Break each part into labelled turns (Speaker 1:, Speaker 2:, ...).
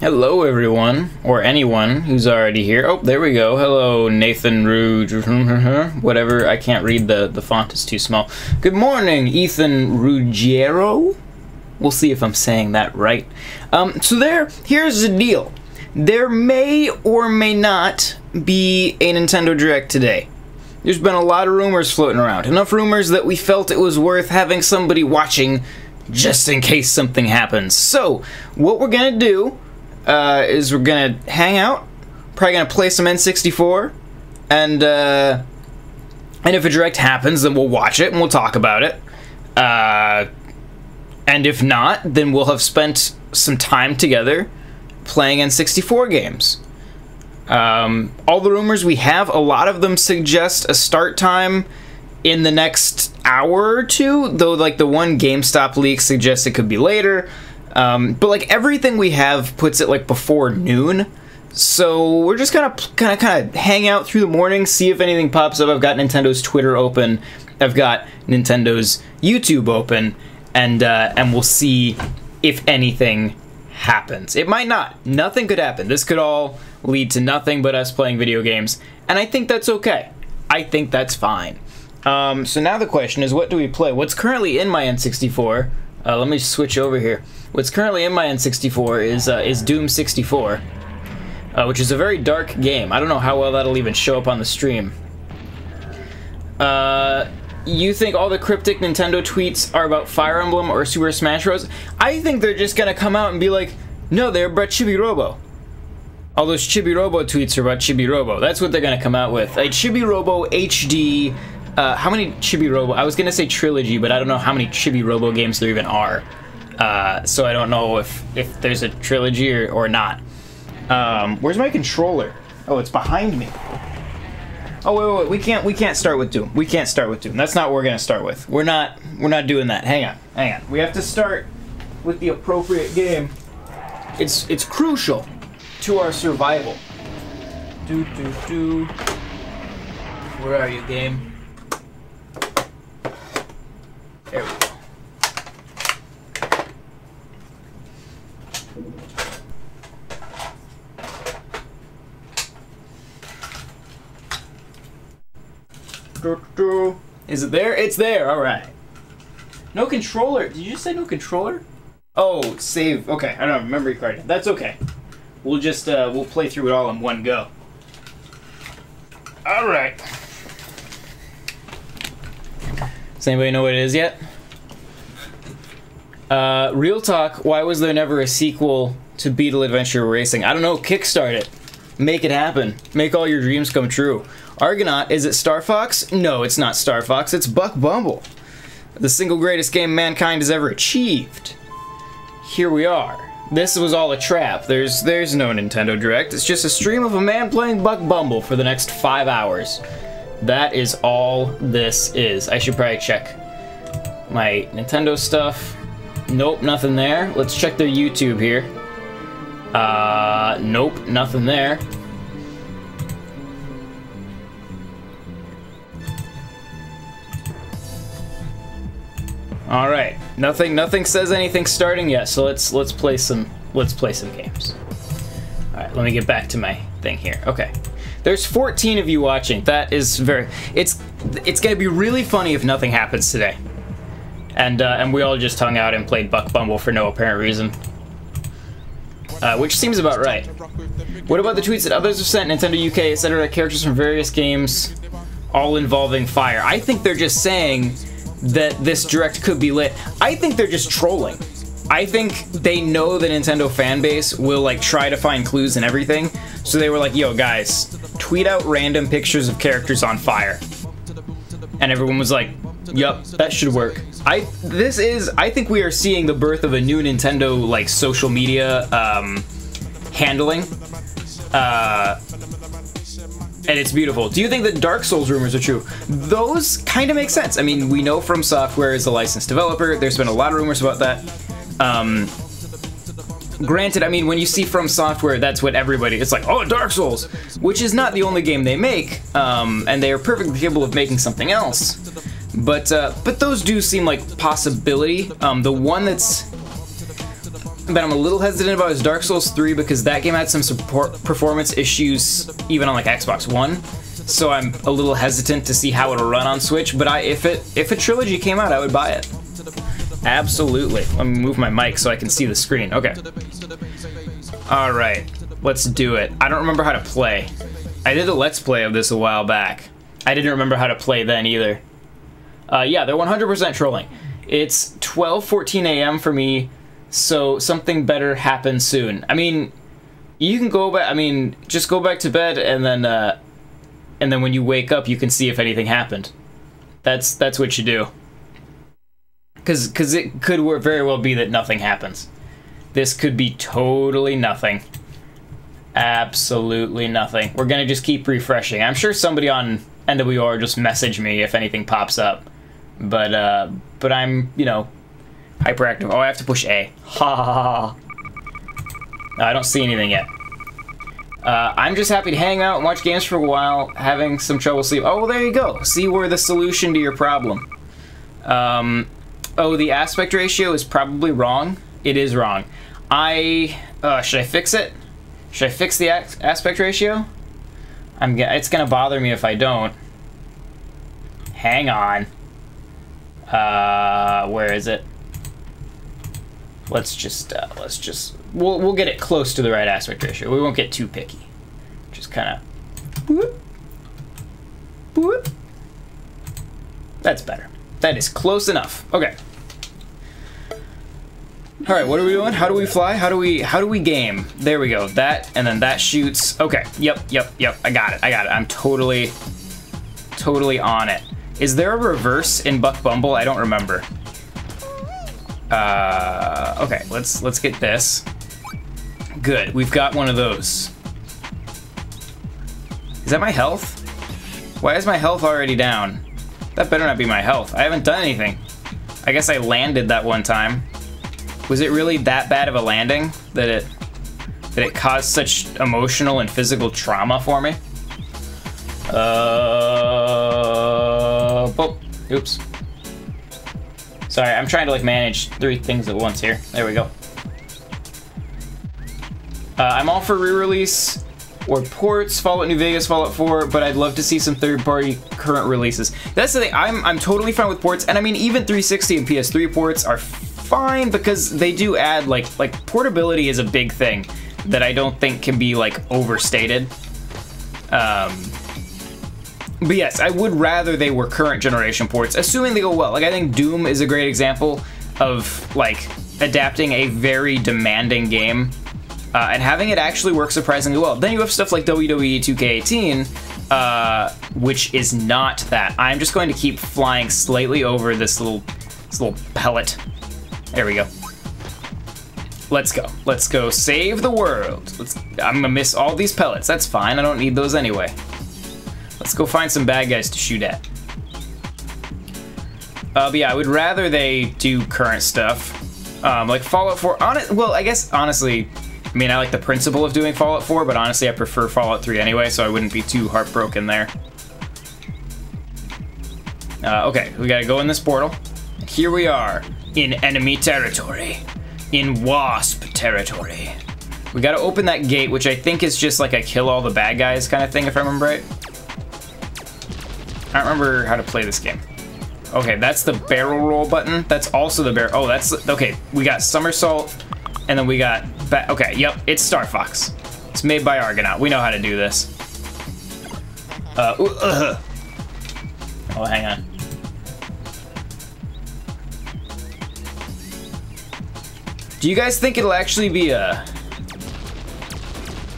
Speaker 1: Hello everyone, or anyone who's already here. Oh, there we go. Hello, Nathan Rouge, whatever. I can't read, the font is too small. Good morning, Ethan Ruggiero. We'll see if I'm saying that right. Here's the deal. There may or may not be a Nintendo Direct today. There's been a lot of rumors floating around. Enough rumors that we felt it was worth having somebody watching just in case something happens. So, what we're gonna do is we're gonna hang out, probably gonna play some N64, and if a Direct happens, then we'll watch it and we'll talk about it. And if not, then we'll have spent some time together playing N64 games. All the rumors we have, a lot of them suggest a start time in the next hour or two, though like the one GameStop leak suggests it could be later. But like everything we have puts it like before noon, so we're just gonna kind of hang out through the morning, see if anything pops up. I've got Nintendo's Twitter open, I've got Nintendo's YouTube open, and we'll see if anything happens. It might not. Nothing could happen. This could all lead to nothing but us playing video games, and I think that's okay. I think that's fine. So now the question is, what do we play? What's currently in my N64? Let me switch over here. What's currently in my N64 is Doom 64, which is a very dark game. I don't know how well that'll even show up on the stream. You think all the cryptic Nintendo tweets are about Fire Emblem or Super Smash Bros? I think they're just gonna come out and be like, no, they're about Chibi Robo. All those Chibi Robo tweets are about Chibi Robo. That's what they're gonna come out with. A Chibi Robo HD. How many Chibi Robo? I was gonna say trilogy, but I don't know how many Chibi Robo games there even are. So I don't know if there's a trilogy or not. Where's my controller? Oh, it's behind me. Oh wait, we can't start with Doom. We can't start with Doom. That's not what we're gonna start with. We're not doing that. Hang on. We have to start with the appropriate game. It's crucial to our survival. Where are you, game? There we go. Is it there? It's there. All right. No controller. Did you just say no controller? Oh, save. Okay, I don't have a memory card. That's okay. We'll just we'll play through it all in one go. All right. Does anybody know what it is yet? Real talk. Why was there never a sequel to Beetle Adventure Racing? I don't know. Kickstart it. Make it happen. Make all your dreams come true. Argonaut, is it Star Fox? No, it's not Star Fox, it's Buck Bumble. The single greatest game mankind has ever achieved. Here we are. This was all a trap. There's no Nintendo Direct. It's just a stream of a man playing Buck Bumble for the next 5 hours. That is all this is. I should probably check my Nintendo stuff. Nope, nothing there. Let's check their YouTube here. Nope, nothing there. All right, nothing says anything starting yet. So let's play some games. All right, let me get back to my thing here. Okay, there's 14 of you watching. That is very. It's gonna be really funny if nothing happens today, and we all just hung out and played Buck Bumble for no apparent reason. Which seems about right. What about the tweets that others have sent? Nintendo UK, etc. Characters from various games, all involving fire. I think they're just saying that this Direct could be lit. I think they're just trolling. I think they know the Nintendo fan base will like try to find clues and everything. So they were like, yo guys, tweet out random pictures of characters on fire. And everyone was like, yup, that should work. I think we are seeing the birth of a new Nintendo like social media handling. And it's beautiful. Do you think that Dark Souls rumors are true? Those kind of make sense. I mean, we know From Software is a licensed developer. There's been a lot of rumors about that. Granted, I mean, when you see From Software, that's what everybody, it's like, oh, Dark Souls, which is not the only game they make, and they are perfectly capable of making something else. But those do seem like possibility. The one that's but I'm a little hesitant about is Dark Souls 3 because that game had some performance issues even on like Xbox One. So I'm a little hesitant to see how it'll run on Switch, but if a trilogy came out, I would buy it. Absolutely. Let me move my mic so I can see the screen. Okay. All right, let's do it. I don't remember how to play. I did a Let's Play of this a while back. I didn't remember how to play then either. Yeah, they're 100% trolling. It's 12:14 a.m. for me, so something better happens soon. I mean, you can go back. I mean, just go back to bed, and then when you wake up, you can see if anything happened. That's what you do. Because it could very well be that nothing happens. This could be totally nothing. Absolutely nothing. We're gonna just keep refreshing. I'm sure somebody on NWR just message me if anything pops up. But I'm, you know, hyperactive. Oh, I have to push A. Ha ha ha. No, I don't see anything yet. I'm just happy to hang out and watch games for a while, having some trouble sleep. Oh, well, there you go. See, we're the solution to your problem. Oh, the aspect ratio is probably wrong. It is wrong. Should I fix it? Should I fix the aspect ratio? It's gonna bother me if I don't. Hang on. Where is it? Let's just, we'll get it close to the right aspect ratio. We won't get too picky. Just kind of, whoop, whoop. That's better. That is close enough. Okay. All right, what are we doing? How do we fly? How do we game? There we go. That, and then that shoots. Okay, yep. I got it. I'm totally on it. Is there a reverse in Buck Bumble? I don't remember. Okay, let's get this. Good, we've got one of those. Is that my health? Why is my health already down? That better not be my health. I haven't done anything. I guess I landed that one time. Was it really that bad of a landing that it caused such emotional and physical trauma for me? Oh, oops. Sorry, I'm trying to like manage 3 things at once here. There we go. I'm all for re-release or ports, Fallout New Vegas, Fallout 4, but I'd love to see some third-party current releases. That's the thing, I'm totally fine with ports, and I mean, even 360 and PS3 ports are fine because they do add, like portability is a big thing that I don't think can be, like, overstated. But yes, I would rather they were current generation ports, assuming they go well. Like, I think Doom is a great example of, like, adapting a very demanding game and having it actually work surprisingly well. Then you have stuff like WWE 2K18, which is not that. I'm just going to keep flying slightly over this little pellet. There we go. Let's go. Let's go save the world. I'm gonna miss all these pellets. That's fine. I don't need those anyway. Let's go find some bad guys to shoot at. But yeah, I would rather they do current stuff. Like Fallout 4, well, I guess, honestly, I mean, I like the principle of doing Fallout 4, but honestly, I prefer Fallout 3 anyway, so I wouldn't be too heartbroken there. Okay, we gotta go in this portal. Here we are, in enemy territory. In WASP territory. We gotta open that gate, which I think is just like a kill all the bad guys kind of thing, if I remember right. I don't remember how to play this game. Okay, that's the barrel roll button. That's also the barrel. Oh, that's okay. We got somersault, and then we got okay. Yep, it's Star Fox. It's made by Argonaut. We know how to do this. Oh, hang on. Do you guys think it'll actually be a?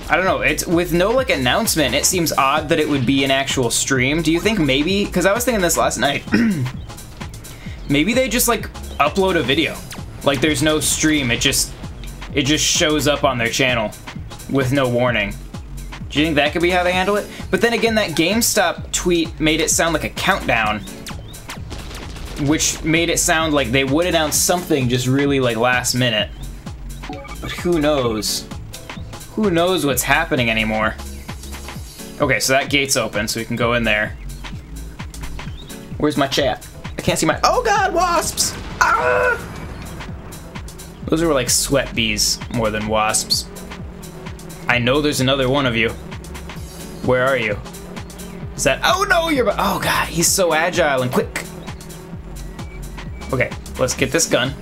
Speaker 1: I don't know, it's with no like announcement, it seems odd that it would be an actual stream. Do you think maybe, because I was thinking this last night, maybe they just like upload a video. Like there's no stream, it just shows up on their channel with no warning. Do you think that could be how they handle it? But then again, that GameStop tweet made it sound like a countdown, which made it sound like they would announce something just really like last minute. But who knows? Who knows what's happening anymore? Okay, so that gate's open, so we can go in there. Where's my chat? I can't see my. Oh God, wasps! Ah! Those are like sweat bees more than wasps. I know there's another one of you. Where are you? Is that... Oh no, you're... Oh god, he's so agile and quick. Okay, let's get this gun.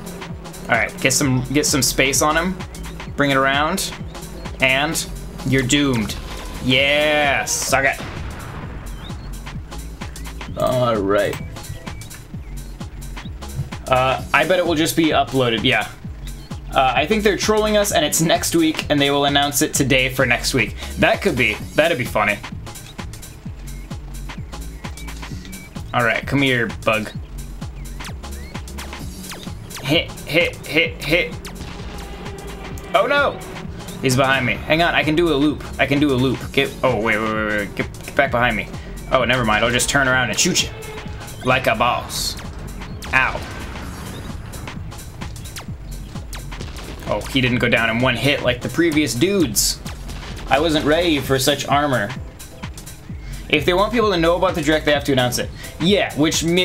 Speaker 1: Alright, get some space on him. Bring it around. And you're doomed. Yeah, suck it. Alright. I bet it will just be uploaded, yeah. I think they're trolling us and it's next week and they will announce it today for next week. That'd be funny. Alright, come here, bug. Hit. Oh no! He's behind me. Hang on, I can do a loop. Oh, wait. Get back behind me. Oh, never mind. I'll just turn around and shoot you. Like a boss. Ow. Oh, he didn't go down in one hit like the previous dudes. I wasn't ready for such armor. If they want people to know about the direct, they have to announce it. Yeah,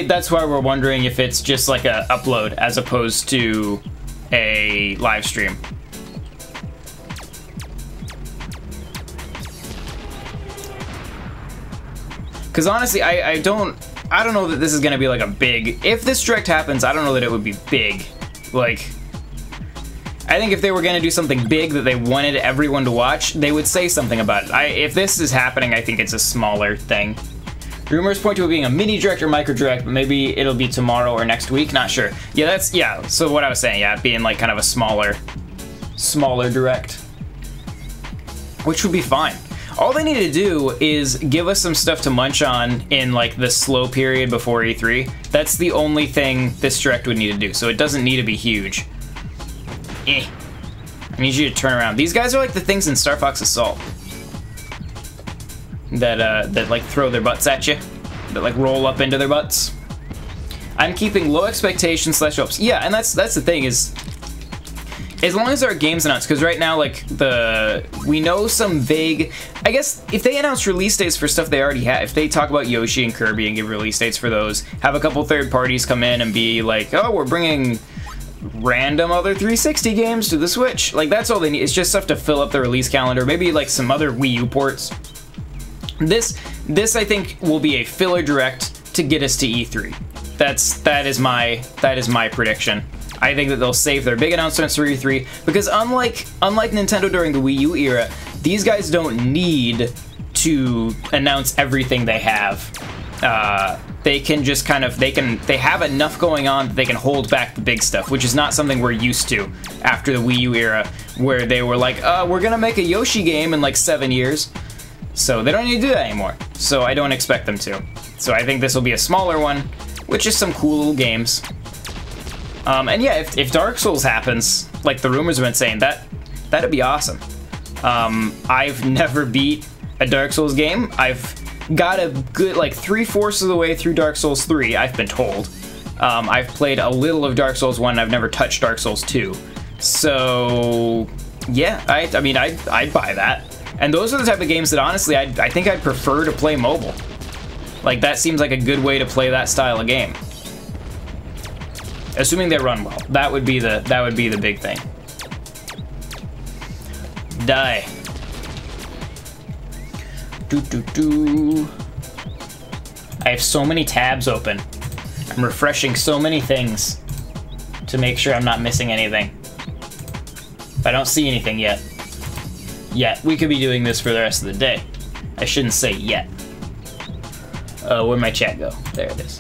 Speaker 1: that's why we're wondering if it's just like a upload as opposed to a live stream. Because honestly, I don't know that this is gonna be like a big... If this direct happens, I don't know that it would be big. Like, I think if they were gonna do something big that they wanted everyone to watch, they would say something about it. If this is happening, I think it's a smaller thing. Rumors point to it being a mini direct or micro direct, but maybe it'll be tomorrow or next week, not sure. Yeah, so what I was saying, yeah, being like kind of a smaller direct. Which would be fine. All they need to do is give us some stuff to munch on in like the slow period before E3. That's the only thing this direct would need to do, so it doesn't need to be huge. I need you to turn around. These guys are like the things in Star Fox Assault. That like throw their butts at you. That like roll up into their butts. I'm keeping low expectations / hopes. Yeah, and that's the thing is... As long as our game's announced, because right now, like, we know some vague... I guess, if they announce release dates for stuff they already have, if they talk about Yoshi and Kirby and give release dates for those, have a couple third parties come in and be like, oh, we're bringing random other 360 games to the Switch. Like, that's all they need. It's just stuff to fill up the release calendar. Maybe, like, some other Wii U ports. This I think, will be a filler direct to get us to E3. That is my prediction. I think that they'll save their big announcements for E3 because unlike Nintendo during the Wii U era, these guys don't need to announce everything they have. They can just kind of they have enough going on that they can hold back the big stuff, which is not something we're used to after the Wii U era, where they were like, we're gonna make a Yoshi game in like 7 years. So they don't need to do that anymore. So I don't expect them to. So I think this will be a smaller one, which is some cool little games. And yeah, if Dark Souls happens, like the rumors have been saying, that'd be awesome. I've never beat a Dark Souls game. I've got a good, like, 3/4 of the way through Dark Souls 3, I've been told. I've played a little of Dark Souls 1, and I've never touched Dark Souls 2. So, yeah, I mean, I'd buy that. And those are the type of games that, honestly, I think I'd prefer to play mobile. Like, that seems like a good way to play that style of game. Assuming they run well. That would be the big thing. Die. I have so many tabs open. I'm refreshing so many things to make sure I'm not missing anything. I don't see anything yet. We could be doing this for the rest of the day. I shouldn't say yet. Where'd my chat go? There it is.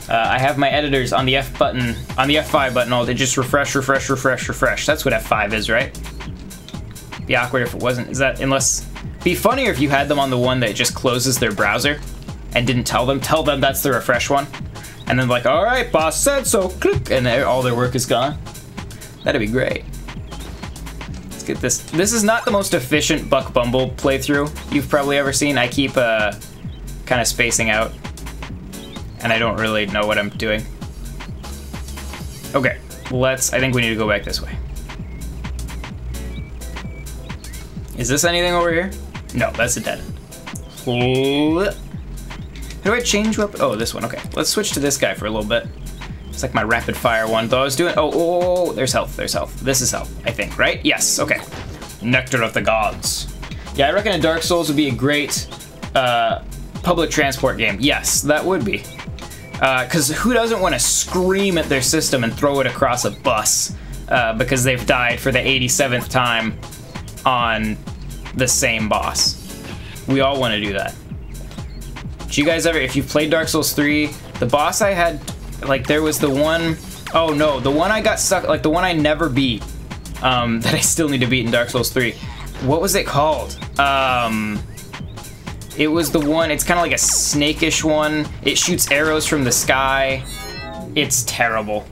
Speaker 1: I have my editors on the F button, on the F5 button, all to just refresh. That's what F5 is, right? Be awkward if it wasn't. Is that, unless, be funnier if you had them on the one that just closes their browser and didn't tell them that's the refresh one. And then like, all right, boss said so, click, and all their work is gone. That'd be great. Let's get this. This is not the most efficient Buck Bumble playthrough you've probably ever seen. I keep kind of spacing out. And I don't really know what I'm doing. Okay, I think we need to go back this way. Is this anything over here? No, that's a dead end. do I change weapon? Oh, this one. Okay, let's switch to this guy for a little bit. It's like my rapid fire one. Though I was doing. Oh, there's health. There's health. This is health, I think. Right? Yes. Okay. Nectar of the Gods. Yeah, I reckon a Dark Souls would be a great public transport game. Yes, that would be. Because who doesn't want to scream at their system and throw it across a bus because they've died for the 87th time on the same boss? We all want to do that. Do you guys ever, if you've played Dark Souls 3, the boss I had, like there was the one, oh no, the one I got stuck, like the one I never beat, that I still need to beat in Dark Souls 3. What was it called? It was the one, it's kind of like a snake-ish one. It shoots arrows from the sky. It's terrible.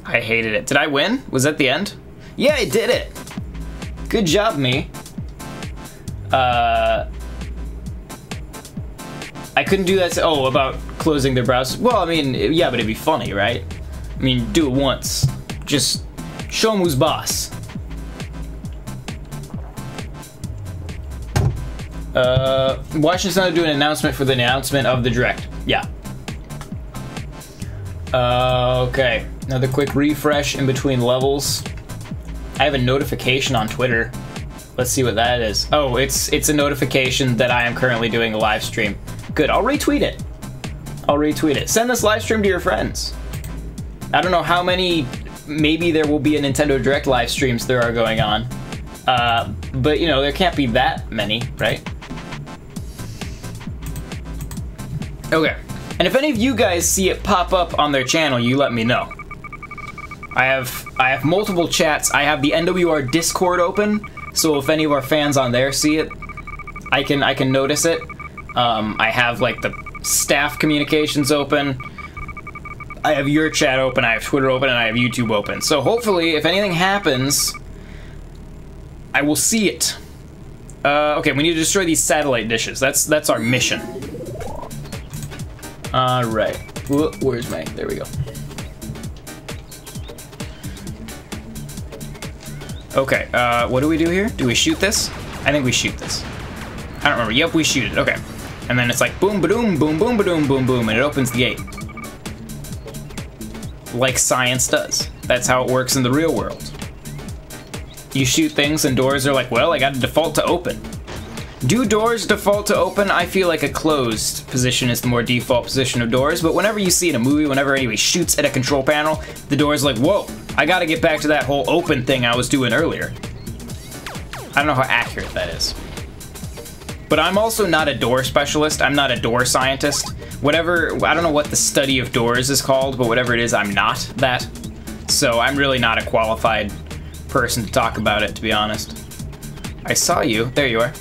Speaker 1: I hated it. Did I win? Was that the end? Yeah, I did it. Good job, me. I couldn't do that. Oh, about closing their browsers. Well, I mean, yeah, but it'd be funny, right? I mean, do it once. Just show 'em who's boss. Washington do an announcement for the announcement of the Direct. Yeah. Okay. Another quick refresh in between levels. I have a notification on Twitter. Let's see what that is. Oh, it's a notification that I am currently doing a live stream. Good, I'll retweet it. I'll retweet it. Send this live stream to your friends. I don't know how many, maybe there will be a Nintendo Direct live streams there are going on. But you know, there can't be that many, right? Okay, and if any of you guys see it pop up on their channel, you let me know. I have multiple chats. I have the NWR Discord open, so if any of our fans on there see it, I can notice it. I have like the staff communications open. I have your chat open, I have Twitter open, and I have YouTube open. So hopefully, if anything happens, I will see it. Okay, we need to destroy these satellite dishes. That's our mission. All right. Where's my? There we go. Okay. What do we do here? Do we shoot this? I think we shoot this. I don't remember. Yep, we shoot it. Okay. And then it's like boom, ba-doom, boom, boom, ba-doom, boom, boom, and it opens the gate. Like science does. That's how it works in the real world. You shoot things and doors are like, well, I got to default to open. Do doors default to open? I feel like a closed position is the more default position of doors, but whenever you see in a movie, whenever anybody shoots at a control panel, the door's like, whoa, I gotta get back to that whole open thing I was doing earlier. I don't know how accurate that is. But I'm also not a door specialist. I'm not a door scientist. Whatever, I don't know what the study of doors is called, but whatever it is, I'm not that. So I'm really not a qualified person to talk about it, to be honest. I saw you. There you are.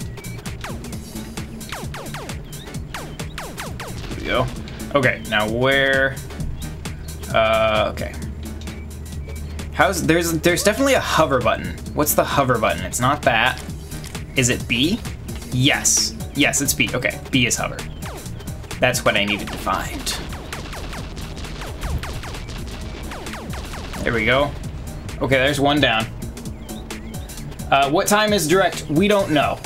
Speaker 1: Here we go. Okay, now where? Okay. There's definitely a hover button. What's the hover button? It's not that. Is it B? Yes. Yes, it's B. Okay, B is hover. That's what I needed to find. There we go. Okay, there's one down. What time is Direct? We don't know.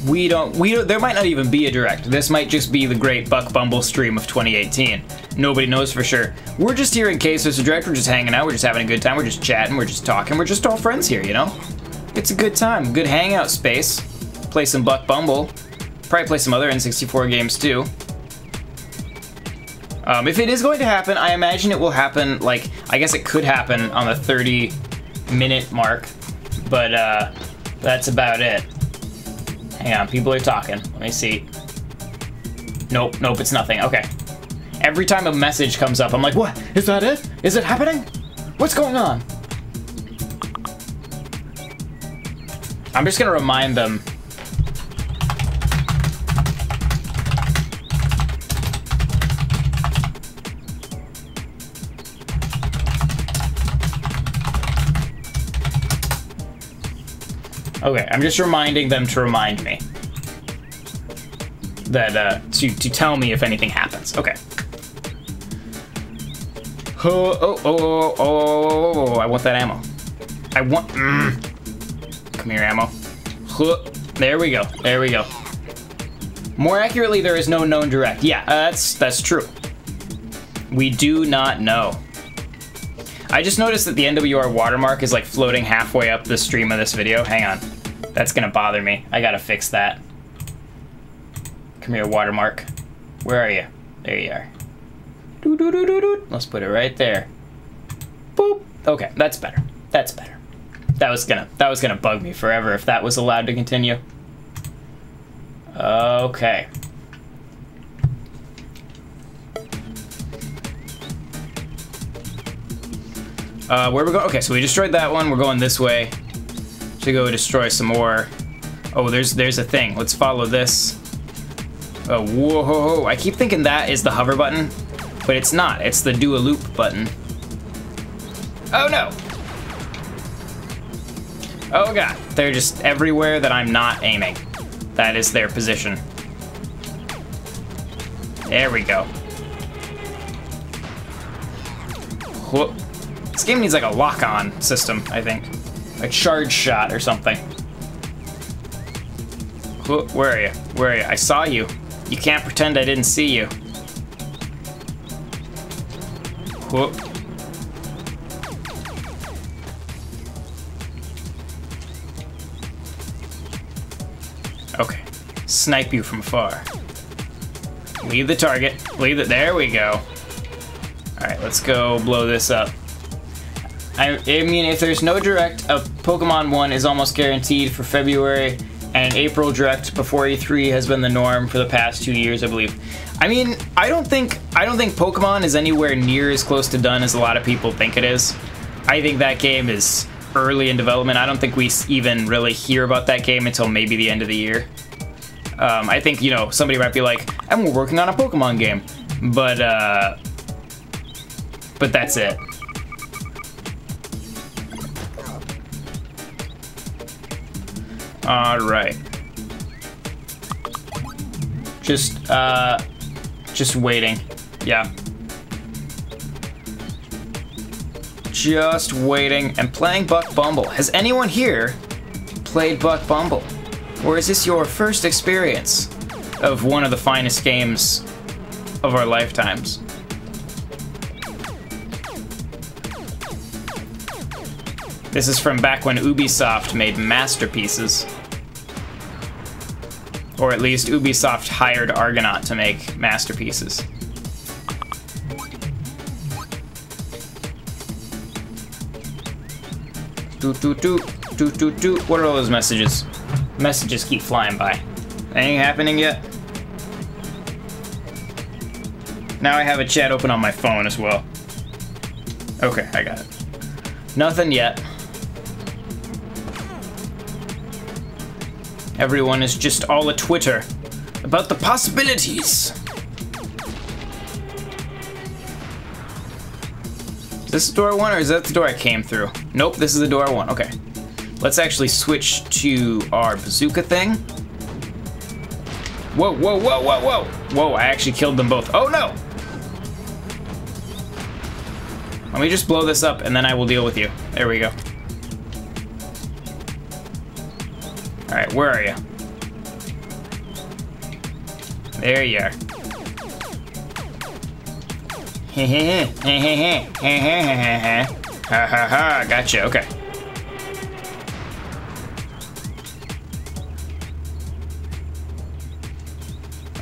Speaker 1: We don't, there might not even be a Direct. This might just be the great Buck Bumble stream of 2018. Nobody knows for sure. We're just here in case there's a Direct. We're just hanging out. We're just having a good time. We're just chatting. We're just talking. We're just all friends here, you know? It's a good time. Good hangout space. Play some Buck Bumble. Probably play some other N64 games too. If it is going to happen, I imagine it will happen, like, I guess it could happen on the 30-minute mark. But, that's about it. Hang on, people are talking. Let me see. Nope, nope, it's nothing. Okay. Every time a message comes up, I'm like, what? Is that it? Is it happening? What's going on? I'm just gonna remind them. Okay, I'm just reminding them to remind me that to tell me if anything happens. Okay. Oh, I want that ammo. I want. Come here, ammo. There we go. There we go. More accurately, there is no known direct. Yeah, that's true. We do not know. I just noticed that the NWR watermark is like floating halfway up the stream of this video. Hang on. That's gonna bother me. I gotta fix that. Come here, watermark. Where are you? There you are. Doo -doo -doo -doo -doo. Let's put it right there. Boop. Okay, that's better. That's better. That was gonna bug me forever if that was allowed to continue. Okay. Where we go? Okay, so we destroyed that one. We're going this way to go destroy some more. Oh, there's a thing. Let's follow this. Oh, whoa! I keep thinking that is the hover button, but it's not. It's the do a loop button. Oh no! Oh god, they're just everywhere that I'm not aiming. That is their position. There we go. Whoop. This game needs like a lock-on system, I think. A charge shot or something. Whoop, where are you? Where are you? I saw you. You can't pretend I didn't see you. Whoop. Okay. Snipe you from afar. Leave the target. Leave it. There we go. Alright, let's go blow this up. I mean, if there's no direct, a Pokemon 1 is almost guaranteed for February, and an April direct before E3 has been the norm for the past 2 years, I believe. I mean, I don't think Pokemon is anywhere near as close to done as a lot of people think it is. I think that game is early in development. I don't think we even really hear about that game until maybe the end of the year. I think, you know, somebody might be like, and we're working on a Pokemon game, but that's it. All right. Just waiting. Yeah. Just waiting and playing Buck Bumble. Has anyone here played Buck Bumble? Or is this your first experience of one of the finest games of our lifetimes? This is from back when Ubisoft made masterpieces. Or at least Ubisoft hired Argonaut to make masterpieces. Doot doot doot, doot doot doot. What are all those messages? Messages keep flying by. Anything happening yet? Now I have a chat open on my phone as well. Okay, I got it. Nothing yet. Everyone is just all a Twitter about the possibilities. Is this the door one or is that the door I came through? Nope, this is the door one. Okay. Let's actually switch to our bazooka thing. Whoa, whoa, whoa, whoa, whoa. Whoa, I actually killed them both. Oh no! Let me just blow this up and then I will deal with you. There we go. Alright, where are you? There you are. Ha ha ha, gotcha, okay.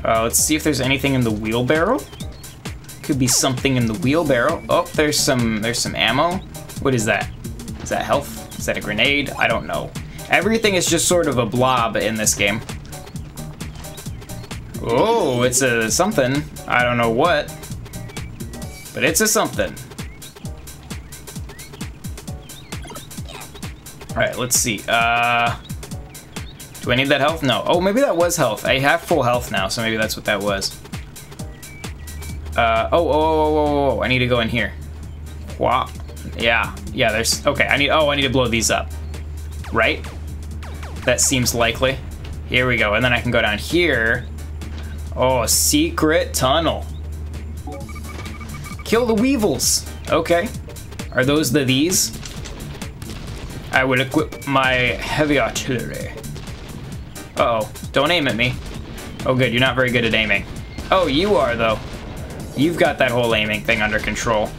Speaker 1: Let's see if there's anything in the wheelbarrow. Could be something in the wheelbarrow. Oh, there's some ammo. What is that? Is that health? Is that a grenade? I don't know. Everything is just sort of a blob in this game. Oh, it's a something. I don't know what. But it's a something. Alright, let's see. Do I need that health? No. Oh, maybe that was health. I have full health now, so maybe that's what that was. Oh, I need to go in here. Wow. Yeah, there's, okay, I need to blow these up. Right? That seems likely. Here we go, and then I can go down here. Oh, a secret tunnel. Kill the weevils. Okay. Are those these? I will equip my heavy artillery. Uh-oh, don't aim at me. Oh good, you're not very good at aiming. Oh, you are though. You've got that whole aiming thing under control.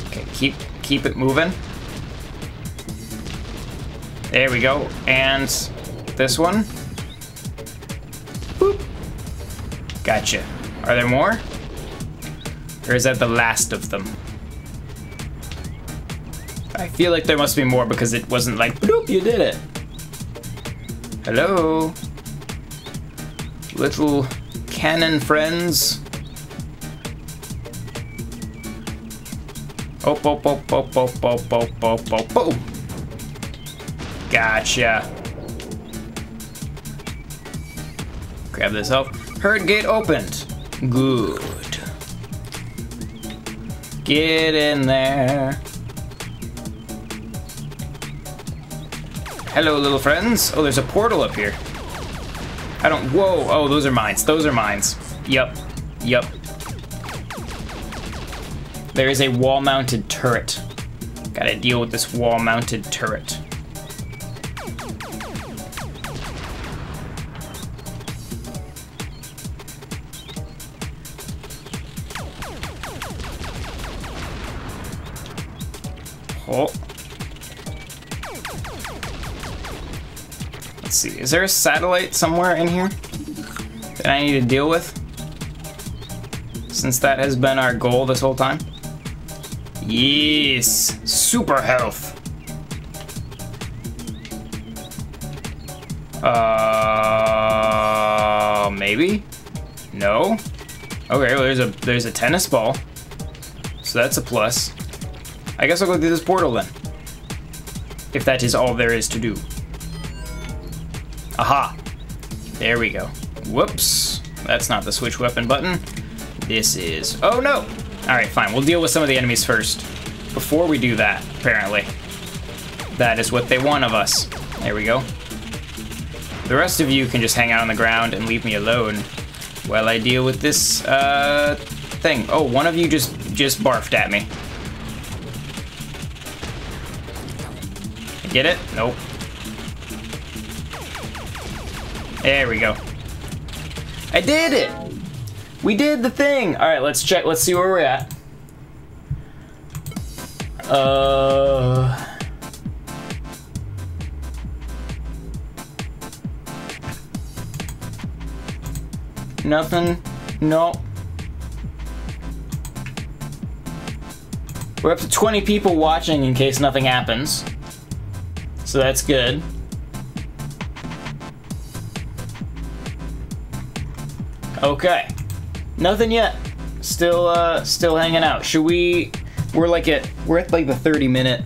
Speaker 1: Okay, keep it moving. There we go. And this one. Boop. Gotcha. Are there more? Or is that the last of them? I feel like there must be more because it wasn't like, bloop, you did it. Hello? Little cannon friends. Oh, oh, oh, oh, oh, oh, oh, oh, oh, oh. Gotcha. Grab this help. Herd gate opened. Good. Get in there. Hello, little friends. Oh, there's a portal up here. I don't, whoa, oh, those are mines. Those are mines. Yup, yup. There is a wall-mounted turret. Gotta deal with this wall-mounted turret. Oh. Let's see, is there a satellite somewhere in here that I need to deal with? Since that has been our goal this whole time. Yes, super health. Maybe? No? Okay, well there's a tennis ball. So that's a plus. I guess I'll go through this portal then. If that is all there is to do. Aha! There we go. Whoops. That's not the switch weapon button. This is... Oh no! Alright, fine. We'll deal with some of the enemies first. Before we do that, apparently. That is what they want of us. There we go. The rest of you can just hang out on the ground and leave me alone while I deal with this, thing. Oh, one of you just barfed at me. Get it? Nope. There we go. I did it! We did the thing! Alright, let's check. Let's see where we're at. Nothing. No. We're up to 20 people watching in case nothing happens. So that's good. Okay. Nothing yet. Still hanging out. Should we... We're at like the 30-minute.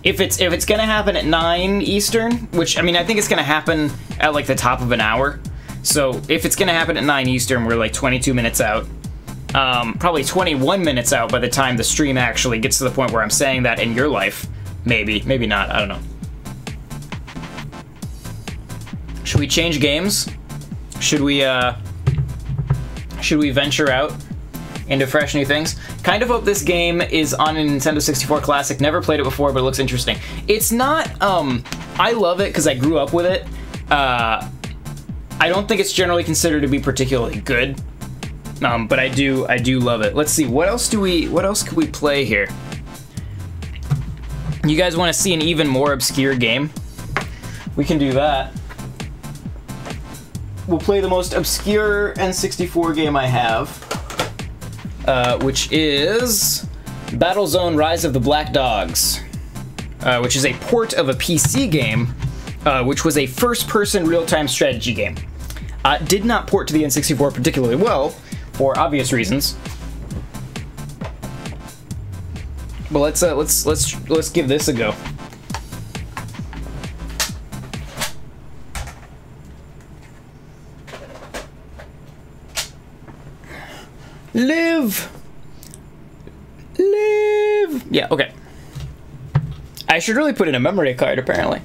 Speaker 1: If it's gonna happen at 9 Eastern, which, I mean, I think it's gonna happen at like the top of an hour. So if it's gonna happen at 9 Eastern, we're like 22 minutes out. Probably 21 minutes out by the time the stream actually gets to the point where I'm saying that in your life. Maybe, maybe not, I don't know. Should we change games? Should we venture out into fresh new things? Kind of hope this game is on a Nintendo 64 Classic. Never played it before, but it looks interesting. It's not, I love it because I grew up with it. I don't think it's generally considered to be particularly good. But I do love it. Let's see, what else could we play here? You guys want to see an even more obscure game? We can do that. We'll play the most obscure N64 game I have, which is Battlezone: Rise of the Black Dogs, which is a port of a PC game, which was a first-person real-time strategy game. Did not port to the N64 particularly well, for obvious reasons. But let's give this a go. Live! Yeah, okay. I should really put in a memory card, apparently.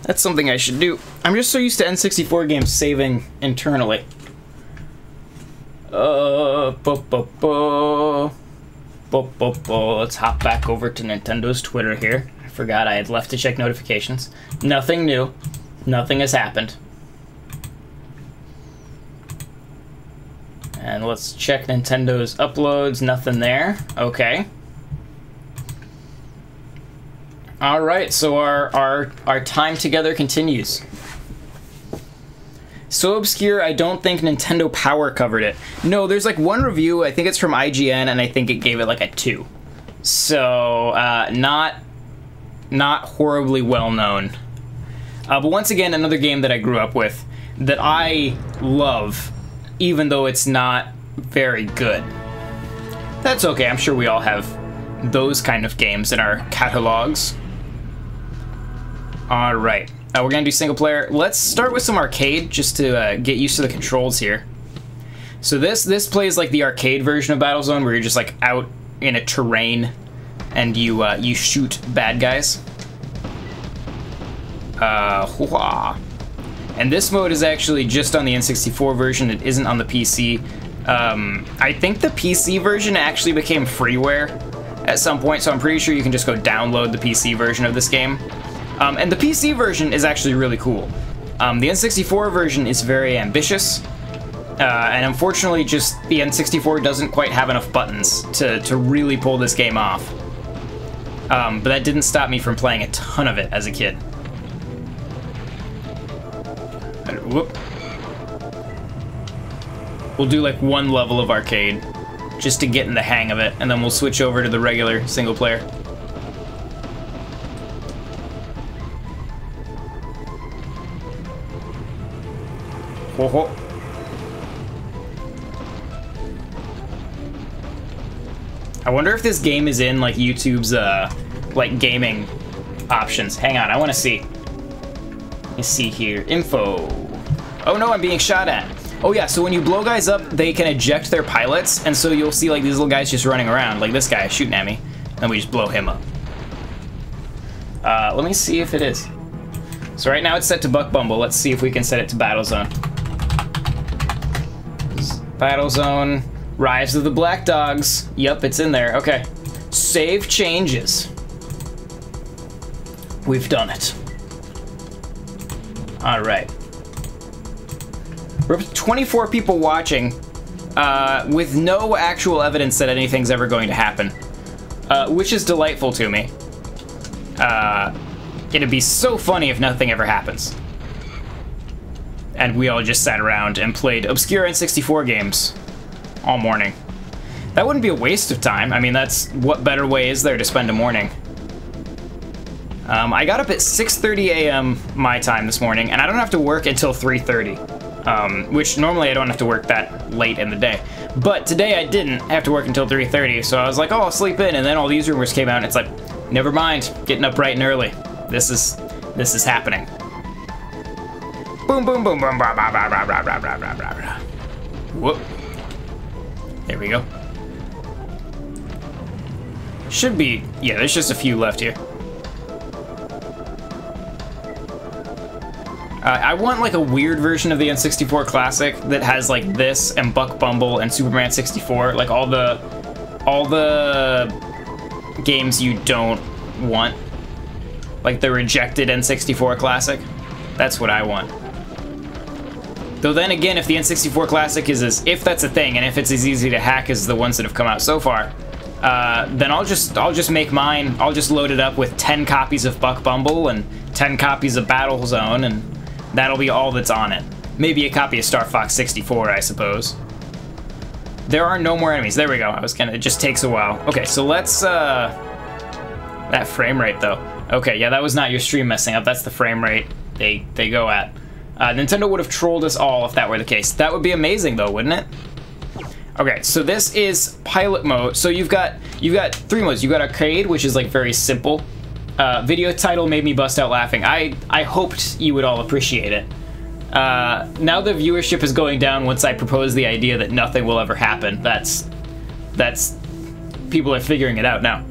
Speaker 1: That's something I should do. I'm just so used to N64 games saving internally. Let's hop back over to Nintendo's Twitter here. I forgot I had left to check notifications. Nothing new. Nothing has happened. And let's check Nintendo's uploads. Nothing there. Okay. All right, so our time together continues. So obscure, I don't think Nintendo Power covered it. No, there's like one review, I think it's from IGN, and I think it gave it like a 2. So, not horribly well known. But once again, another game that I grew up with that I love, even though it's not very good. That's okay, I'm sure we all have those kind of games in our catalogs. Alright, we're gonna do single player. Let's start with some arcade, just to get used to the controls here. So this plays like the arcade version of Battlezone, where you're just like out in a terrain and you shoot bad guys. And this mode is actually just on the N64 version. It isn't on the PC. I think the PC version actually became freeware at some point, so I'm pretty sure you can just go download the PC version of this game. And the PC version is actually really cool. The N64 version is very ambitious, and unfortunately just the N64 doesn't quite have enough buttons to really pull this game off. But that didn't stop me from playing a ton of it as a kid. Whoop. We'll do like one level of arcade just to get in the hang of it, and then we'll switch over to the regular single player. Ho ho. I wonder if this game is in like YouTube's like gaming options. Hang on, I want to see. Let me see here. Info. Oh no, I'm being shot at. Oh yeah, so when you blow guys up, they can eject their pilots, and so you'll see like these little guys just running around, like this guy shooting at me, and then we just blow him up. Let me see if it is. So right now it's set to Buck Bumble. Let's see if we can set it to Battlezone. Battlezone, Rise of the Black Dogs. Yup, it's in there. Okay. Save changes. We've done it. All right. We're up to 24 people watching, with no actual evidence that anything's ever going to happen, which is delightful to me. It'd be so funny if nothing ever happens. And we all just sat around and played obscure N64 games all morning. That wouldn't be a waste of time. I mean, that's what better way is there to spend a morning? I got up at 6:30 a.m. my time this morning, and I don't have to work until 3:30, which normally I don't have to work that late in the day. But today I didn't have to work until 3:30, so I was like, oh, I'll sleep in, and then all these rumors came out, and it's like, never mind, getting up bright and early. This is happening. Boom, boom, boom, boom, blah, blah, blah, blah, blah, blah, blah, blah, blah. Whoop. There we go. Should be, yeah, there's just a few left here. I want like a weird version of the N64 Classic that has like this and Buck Bumble and Superman 64, like all the games you don't want, like the rejected N64 Classic. That's what I want. Though then again, if the N64 Classic is if that's a thing, and if it's as easy to hack as the ones that have come out so far, then I'll just make mine. I'll just load it up with 10 copies of Buck Bumble and 10 copies of Battlezone, and that'll be all that's on it. Maybe a copy of Star Fox 64, I suppose. There are no more enemies. There we go. It just takes a while. Okay, so let's, that frame rate though. Okay, yeah, that was not your stream messing up. That's the frame rate they go at. Nintendo would have trolled us all if that were the case. That would be amazing though, wouldn't it? Okay, so this is pilot mode. So you've got 3 modes. You've got arcade, which is like very simple. Video title made me bust out laughing. I hoped you would all appreciate it. Now the viewership is going down once I propose the idea that nothing will ever happen. That's people are figuring it out now.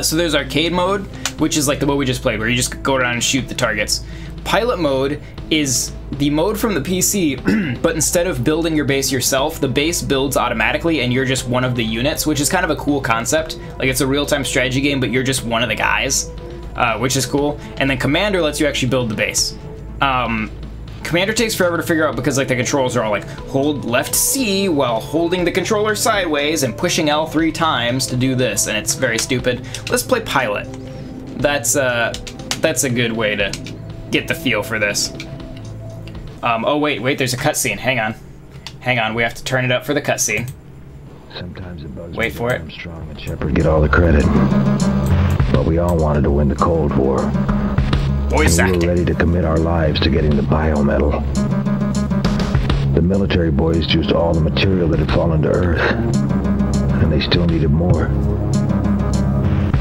Speaker 1: So there's arcade mode, which is like the mode we just played, where you just go around and shoot the targets. Pilot mode is the mode from the PC, but instead of building your base yourself, the base builds automatically and you're just one of the units, which is kind of a cool concept. Like, it's a real-time strategy game, but you're just one of the guys, which is cool. And then Commander lets you actually build the base. Commander takes forever to figure out because like the controls are all like hold left C while holding the controller sideways and pushing L 3 times to do this, and it's very stupid. Let's play Pilot. That's a good way to get the feel for this. Oh wait, there's a cutscene. Hang on, we have to turn it up for the cutscene.
Speaker 2: Sometimes it bugs
Speaker 1: Wait
Speaker 2: me
Speaker 1: for
Speaker 2: that
Speaker 1: it.
Speaker 2: Armstrong and Shepard get all the credit, but we all wanted to win the Cold War.
Speaker 1: Voice
Speaker 2: And we
Speaker 1: acting.
Speaker 2: were ready to commit our lives to getting the biomedal. The military boys used all the material that had fallen to Earth, and they still needed more.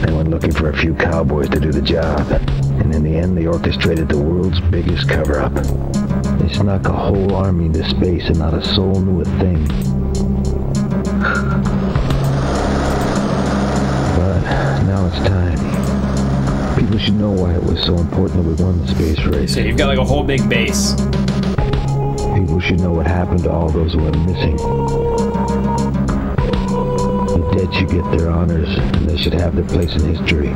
Speaker 2: They went looking for a few cowboys to do the job, and in the end they orchestrated the world's biggest cover-up. They snuck a whole army into space and not a soul knew a thing. But now it's time. People should know why it was so important that we won the space race.
Speaker 1: So you've got like a whole big base.
Speaker 2: People should know what happened to all those who went missing. The dead should get their honors, and they should have their place in history.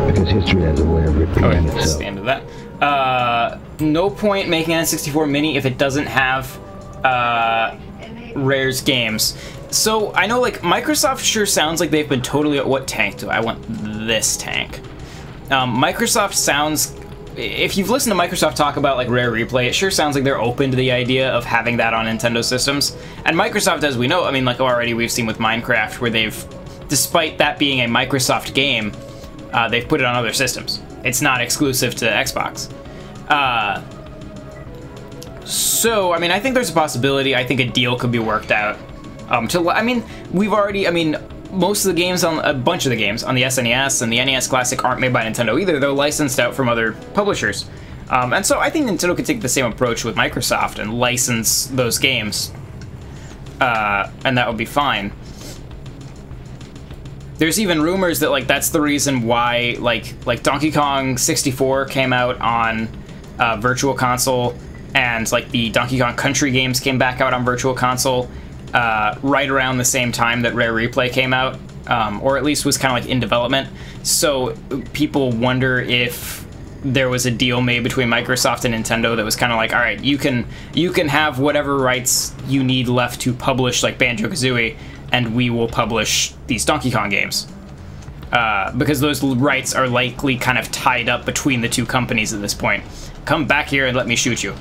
Speaker 2: Because history has a way of repeating
Speaker 1: Okay, that's
Speaker 2: itself.
Speaker 1: the end of that. No point making an N64 Mini if it doesn't have Rare's games. So I know like Microsoft sure sounds like they've been totally. What tank do I want? This tank. Microsoft sounds. If you've listened to Microsoft talk about like Rare Replay, it sure sounds like they're open to the idea of having that on Nintendo systems. And Microsoft, as we know, I mean, like already we've seen with Minecraft, where they've, despite that being a Microsoft game, they've put it on other systems. It's not exclusive to Xbox. So, I mean, I think there's a possibility. I think a deal could be worked out. I mean, most of the games a bunch of the games on the SNES and the NES Classic aren't made by Nintendo either. They're licensed out from other publishers. And so I think Nintendo could take the same approach with Microsoft and license those games. And that would be fine. There's even rumors that like that's the reason why like Donkey Kong 64 came out on Virtual Console, and like the Donkey Kong Country games came back out on Virtual Console right around the same time that Rare Replay came out, or at least was kind of like in development. So people wonder if there was a deal made between Microsoft and Nintendo that was kind of like, all right, you can have whatever rights you need left to publish like Banjo-Kazooie, and we will publish these Donkey Kong games. Because those rights are likely kind of tied up between the two companies at this point. Come back here and let me shoot you.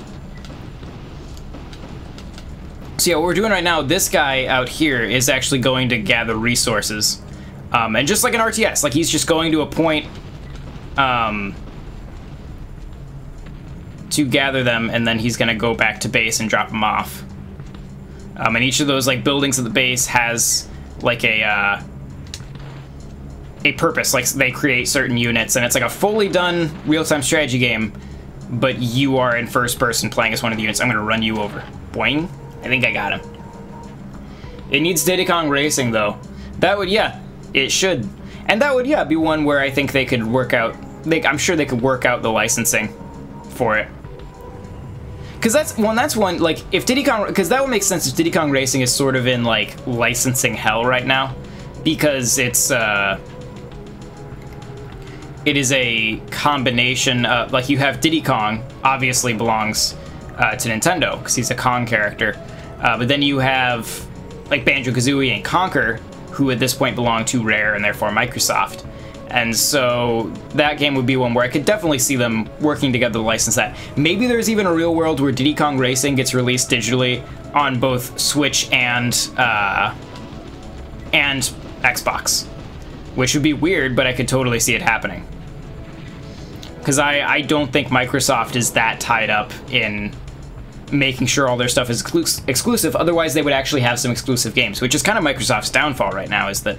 Speaker 1: So yeah, what we're doing right now, this guy out here is actually going to gather resources. And just like an RTS, like he's just going to a point to gather them, and then he's going to go back to base and drop them off. And each of those like buildings at the base has like a purpose. Like they create certain units, and it's like a fully done real-time strategy game, but you are in first person playing as one of the units. I'm going to run you over. Boing. I think I got him. It needs Diddy Kong Racing, though. That would, yeah, it should. And that would, yeah, be one where I think they could work out, I'm sure they could work out the licensing for it. Because that's one, like, if Diddy Kong, because that would make sense if Diddy Kong Racing is sort of in, like, licensing hell right now. Because it's, it is a combination of, like, you have Diddy Kong, obviously belongs to Nintendo, because he's a Kong character. But then you have, like, Banjo-Kazooie and Conker, who at this point belong to Rare and therefore Microsoft. And so that game would be one where I could definitely see them working together to license that. Maybe there's even a real world where Diddy Kong Racing gets released digitally on both Switch and Xbox. Which would be weird, but I could totally see it happening. Because I don't think Microsoft is that tied up in making sure all their stuff is exclusive. Otherwise, they would actually have some exclusive games, which is kind of Microsoft's downfall right now, is that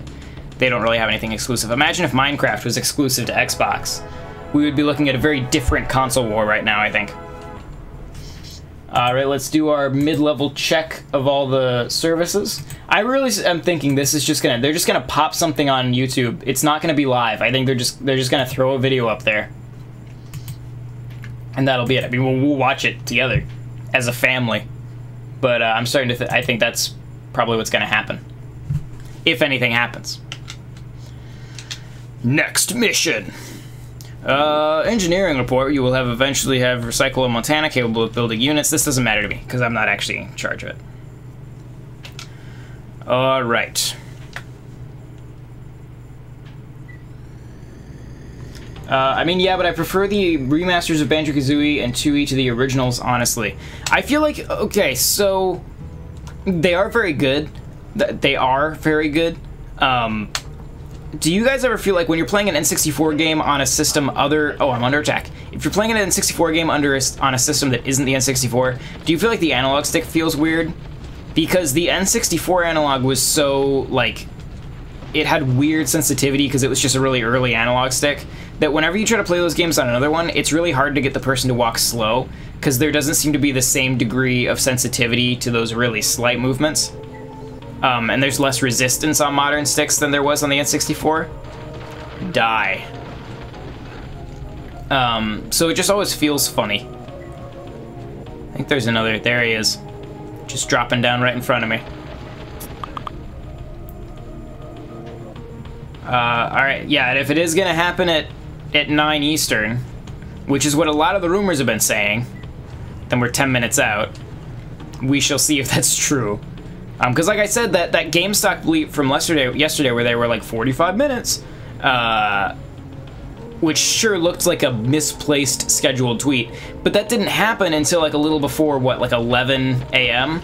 Speaker 1: they don't really have anything exclusive. Imagine if Minecraft was exclusive to Xbox. We would be looking at a very different console war right now, I think. Alright, let's do our mid-level check of all the services. I really am thinking this is just they're just gonna pop something on YouTube. It's not gonna be live. I think they're just gonna throw a video up there. And that'll be it. I mean, we'll watch it together as a family. But I'm starting to I think that's probably what's gonna happen. If anything happens. Next mission. Engineering report. You will eventually have Recycle in Montana capable of building units. This doesn't matter to me, because I'm not actually in charge of it. Alright. I mean, yeah, but I prefer the remasters of Banjo-Kazooie and Tooie to the originals, honestly. I feel like, okay, so they are very good. They are very good. Do you guys ever feel like when you're playing an N64 game on a system other... Oh, I'm under attack. If you're playing an N64 game on a system that isn't the N64, do you feel like the analog stick feels weird? Because the N64 analog was so, like... It had weird sensitivity because it was just a really early analog stick, that whenever you try to play those games on another one, it's really hard to get the person to walk slow, because there doesn't seem to be the same degree of sensitivity to those really slight movements. And there's less resistance on modern sticks than there was on the N64. Die. So it just always feels funny. I think there's another... There he is. Just dropping down right in front of me. Alright, yeah, and if it is gonna happen at 9 Eastern, which is what a lot of the rumors have been saying, then we're 10 minutes out. We shall see if that's true. Because like I said, that GameStop bleep from yesterday where they were like 45 minutes, which sure looked like a misplaced scheduled tweet, but that didn't happen until like a little before, what, like 11 a.m.?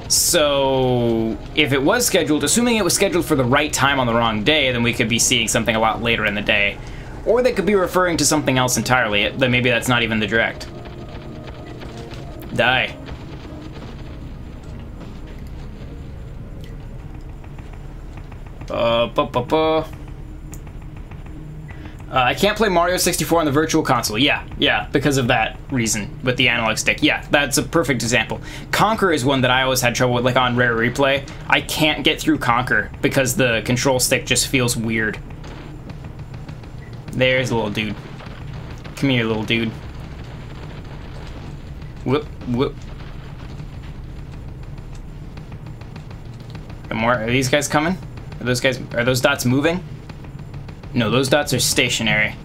Speaker 1: So if it was scheduled, assuming it was scheduled for the right time on the wrong day, then we could be seeing something a lot later in the day. Or they could be referring to something else entirely, then maybe that's not even the direct. Die. I can't play Mario 64 on the Virtual Console. Yeah, because of that reason, with the analog stick. Yeah, that's a perfect example. Conquer is one that I always had trouble with, like on Rare Replay. I can't get through Conquer because the control stick just feels weird. There's a little dude. Come here, little dude. Whoop, whoop. Are these guys coming? Are those dots moving? No, those dots are stationary.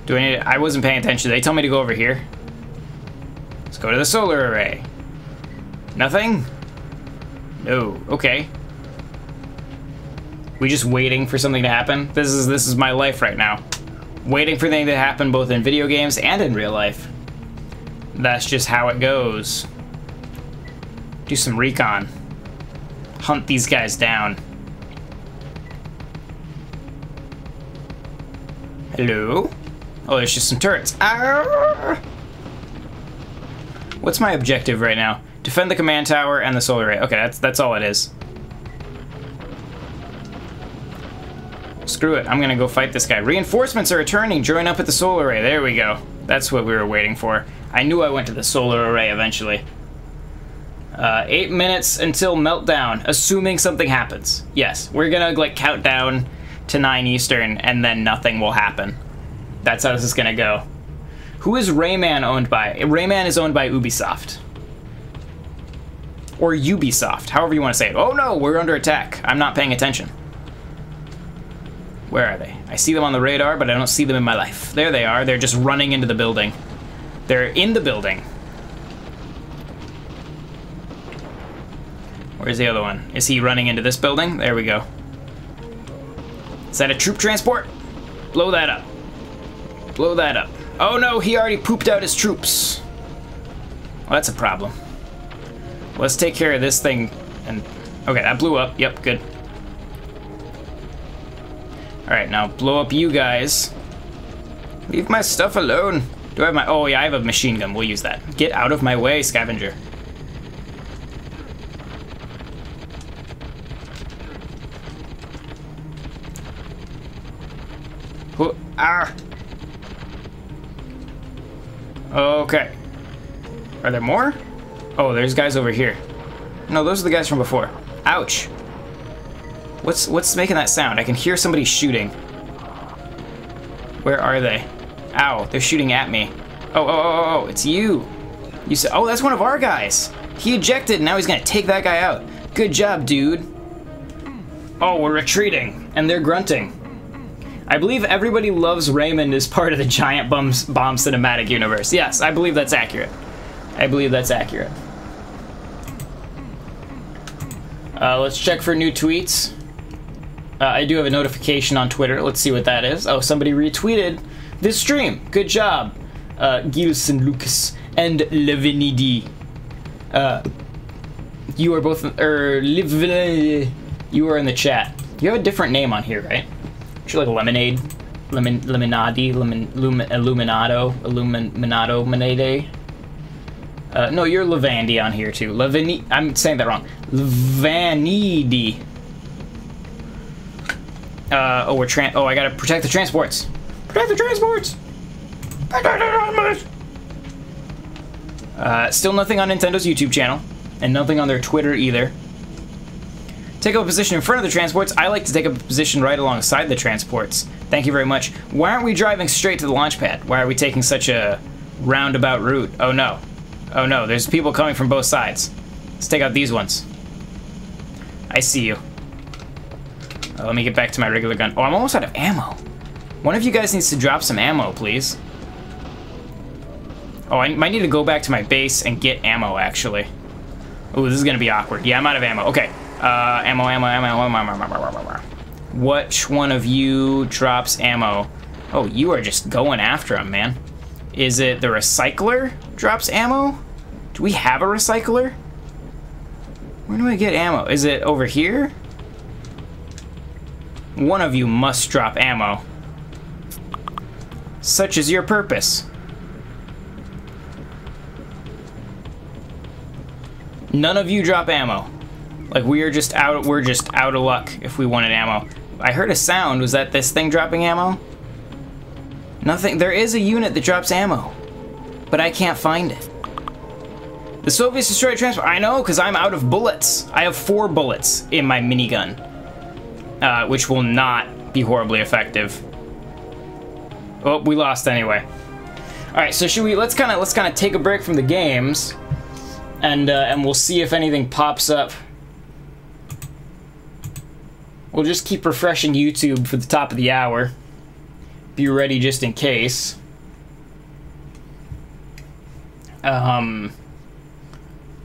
Speaker 1: Do I need I wasn't paying attention. They tell me to go over here. Let's go to the solar array. Nothing? No. Okay. We just waiting for something to happen? This is my life right now. Waiting for things to happen both in video games and in real life. That's just how it goes. Do some recon. Hunt these guys down. Hello? Oh, there's just some turrets. Arr! What's my objective right now? Defend the command tower and the solar array. Okay, that's all it is. Screw it, I'm gonna go fight this guy. Reinforcements are returning. Join up at the solar array. There we go. That's what we were waiting for. I knew I went to the solar array eventually. 8 minutes until meltdown, assuming something happens. Yes, we're gonna like count down to 9 Eastern and then nothing will happen. That's how this is gonna go. Who is Rayman owned by? Rayman is owned by Ubisoft. Or Ubisoft, however you want to say it. Oh no, we're under attack. I'm not paying attention. Where are they? I see them on the radar, but I don't see them in my life. There they are. They're just running into the building. They're in the building. Where's the other one? Is he running into this building? There we go. Is that a troop transport? Blow that up. Blow that up. Oh no, he already pooped out his troops. Well, that's a problem. Let's take care of this thing. And okay, that blew up. Yep, good. Alright, now blow up you guys. Leave my stuff alone. Do I have my... Oh yeah, I have a machine gun. We'll use that. Get out of my way, scavenger. Ah. Okay. Are there more? Oh, there's guys over here. No, those are the guys from before. Ouch. What's making that sound? I can hear somebody shooting. Where are they? Ow, they're shooting at me. Oh, it's you. You said, oh, that's one of our guys. He ejected, and now he's gonna take that guy out. Good job, dude. Oh, we're retreating, and they're grunting. I believe everybody loves Raymond as part of the Giant Bomb cinematic universe. Yes, I believe that's accurate. I believe that's accurate. Let's check for new tweets. I do have a notification on Twitter. Let's see what that is. Oh, somebody retweeted this stream. Good job. Gilson Lucas and Levinidi. You are both, you are in the chat. You have a different name on here, right? You're like Lemonade, Lemonade, Illuminato, Menade. No, you're Levandi on here too. I'm saying that wrong. Levanidi. Oh, I gotta protect the transports. Protect the transports! Still nothing on Nintendo's YouTube channel, and nothing on their Twitter either. Take up a position in front of the transports. I like to take up a position right alongside the transports. Thank you very much. Why aren't we driving straight to the launch pad? Why are we taking such a roundabout route? Oh no. Oh no, there's people coming from both sides. Let's take out these ones. I see you. Let me get back to my regular gun. Oh, I'm almost out of ammo. One of you guys needs to drop some ammo, please. Oh, I might need to go back to my base and get ammo, actually. Oh, this is gonna be awkward. Yeah, I'm out of ammo. Okay. Ammo. Which one of you drops ammo? Oh, you are just going after him, man. Is it the recycler drops ammo? Do we have a recycler? Where do I get ammo? Is it over here? One of you must drop ammo. Such is your purpose. None of you drop ammo. Like we're just out of luck if we wanted ammo. I heard a sound. Was that this thing dropping ammo? Nothing. There is a unit that drops ammo, but I can't find it. The Soviets destroyed transport. I know, because I'm out of bullets. I have 4 bullets in my minigun, which will not be horribly effective. Oh, we lost anyway. All right, so should we? Let's kind of take a break from the games, and we'll see if anything pops up. We'll just keep refreshing YouTube for the top of the hour. Be ready just in case.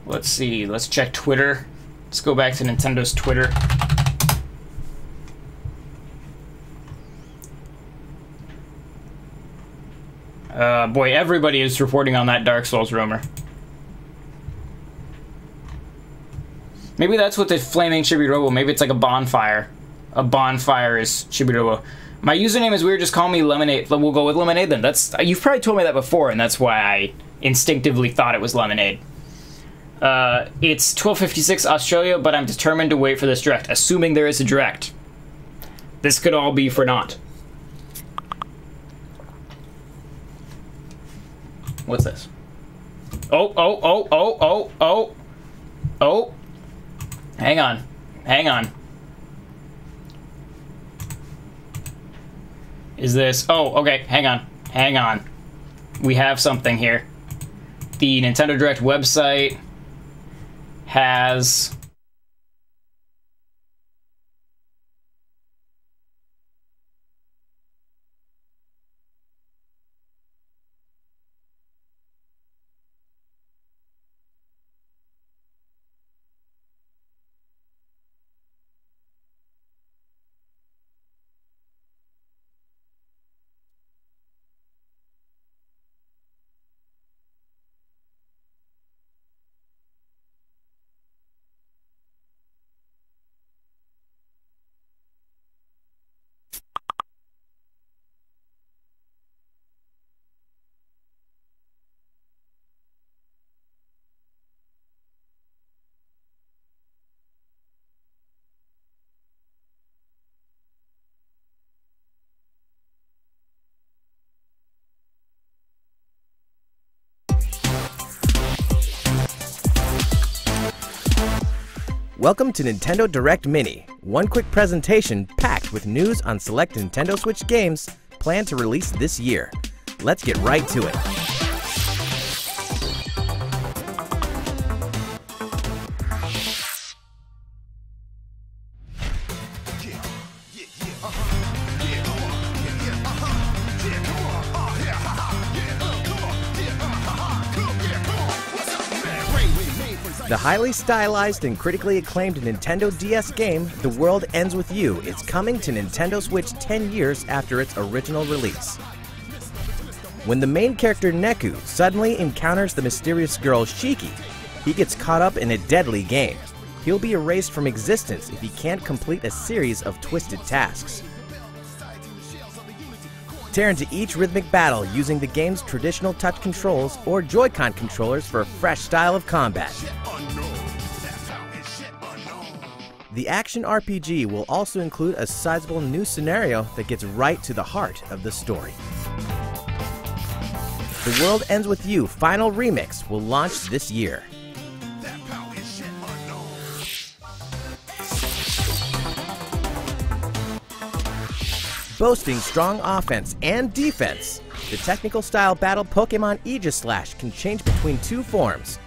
Speaker 1: Let's see. Let's check Twitter. Let's go back to Nintendo's Twitter. Boy, everybody is reporting on that Dark Souls rumor. Maybe that's what the Flaming Chibi-Robo. Maybe it's like a bonfire. A bonfire is Chibi-Robo. My username is weird. Just call me Lemonade. We'll go with Lemonade then. You've probably told me that before, and that's why I instinctively thought it was Lemonade. It's 12:56 Australia, but I'm determined to wait for this direct, assuming there is a direct. This could all be for naught. What's this? Oh. Hang on. Is this... Oh, okay, hang on. We have something here. The Nintendo Direct website has...
Speaker 3: Welcome to Nintendo Direct Mini, one quick presentation packed with news on select Nintendo Switch games planned to release this year. Let's get right to it. The highly stylized and critically acclaimed Nintendo DS game, The World Ends With You, is coming to Nintendo Switch 10 years after its original release. When the main character Neku suddenly encounters the mysterious girl Shiki, he gets caught up in a deadly game. He'll be erased from existence if he can't complete a series of twisted tasks. Tear into each rhythmic battle using the game's traditional touch controls or Joy-Con controllers for a fresh style of combat. The action RPG will also include a sizable new scenario that gets right to the heart of the story. The World Ends With You Final Remix will launch this year. Boasting strong offense and defense, the technical style battle Pokemon Aegislash can change between two forms,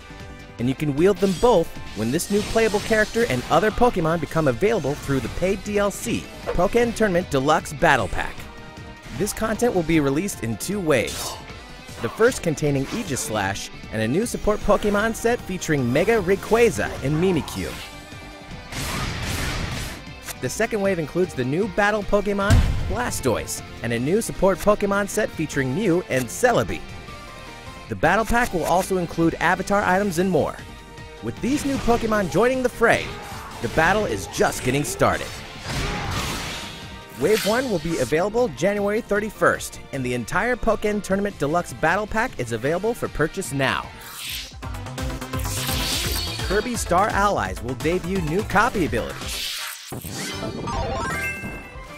Speaker 3: and you can wield them both when this new playable character and other Pokemon become available through the paid DLC, Pokken Tournament Deluxe Battle Pack. This content will be released in two waves. The first containing Aegislash and a new support Pokemon set featuring Mega Rayquaza and Mimikyu. The second wave includes the new battle Pokemon Blastoise and a new support Pokemon set featuring Mew and Celebi. The battle pack will also include avatar items and more. With these new Pokemon joining the fray, the battle is just getting started. Wave 1 will be available January 31st, and the entire Pokken Tournament Deluxe Battle Pack is available for purchase now. Kirby Star Allies will debut new copy abilities.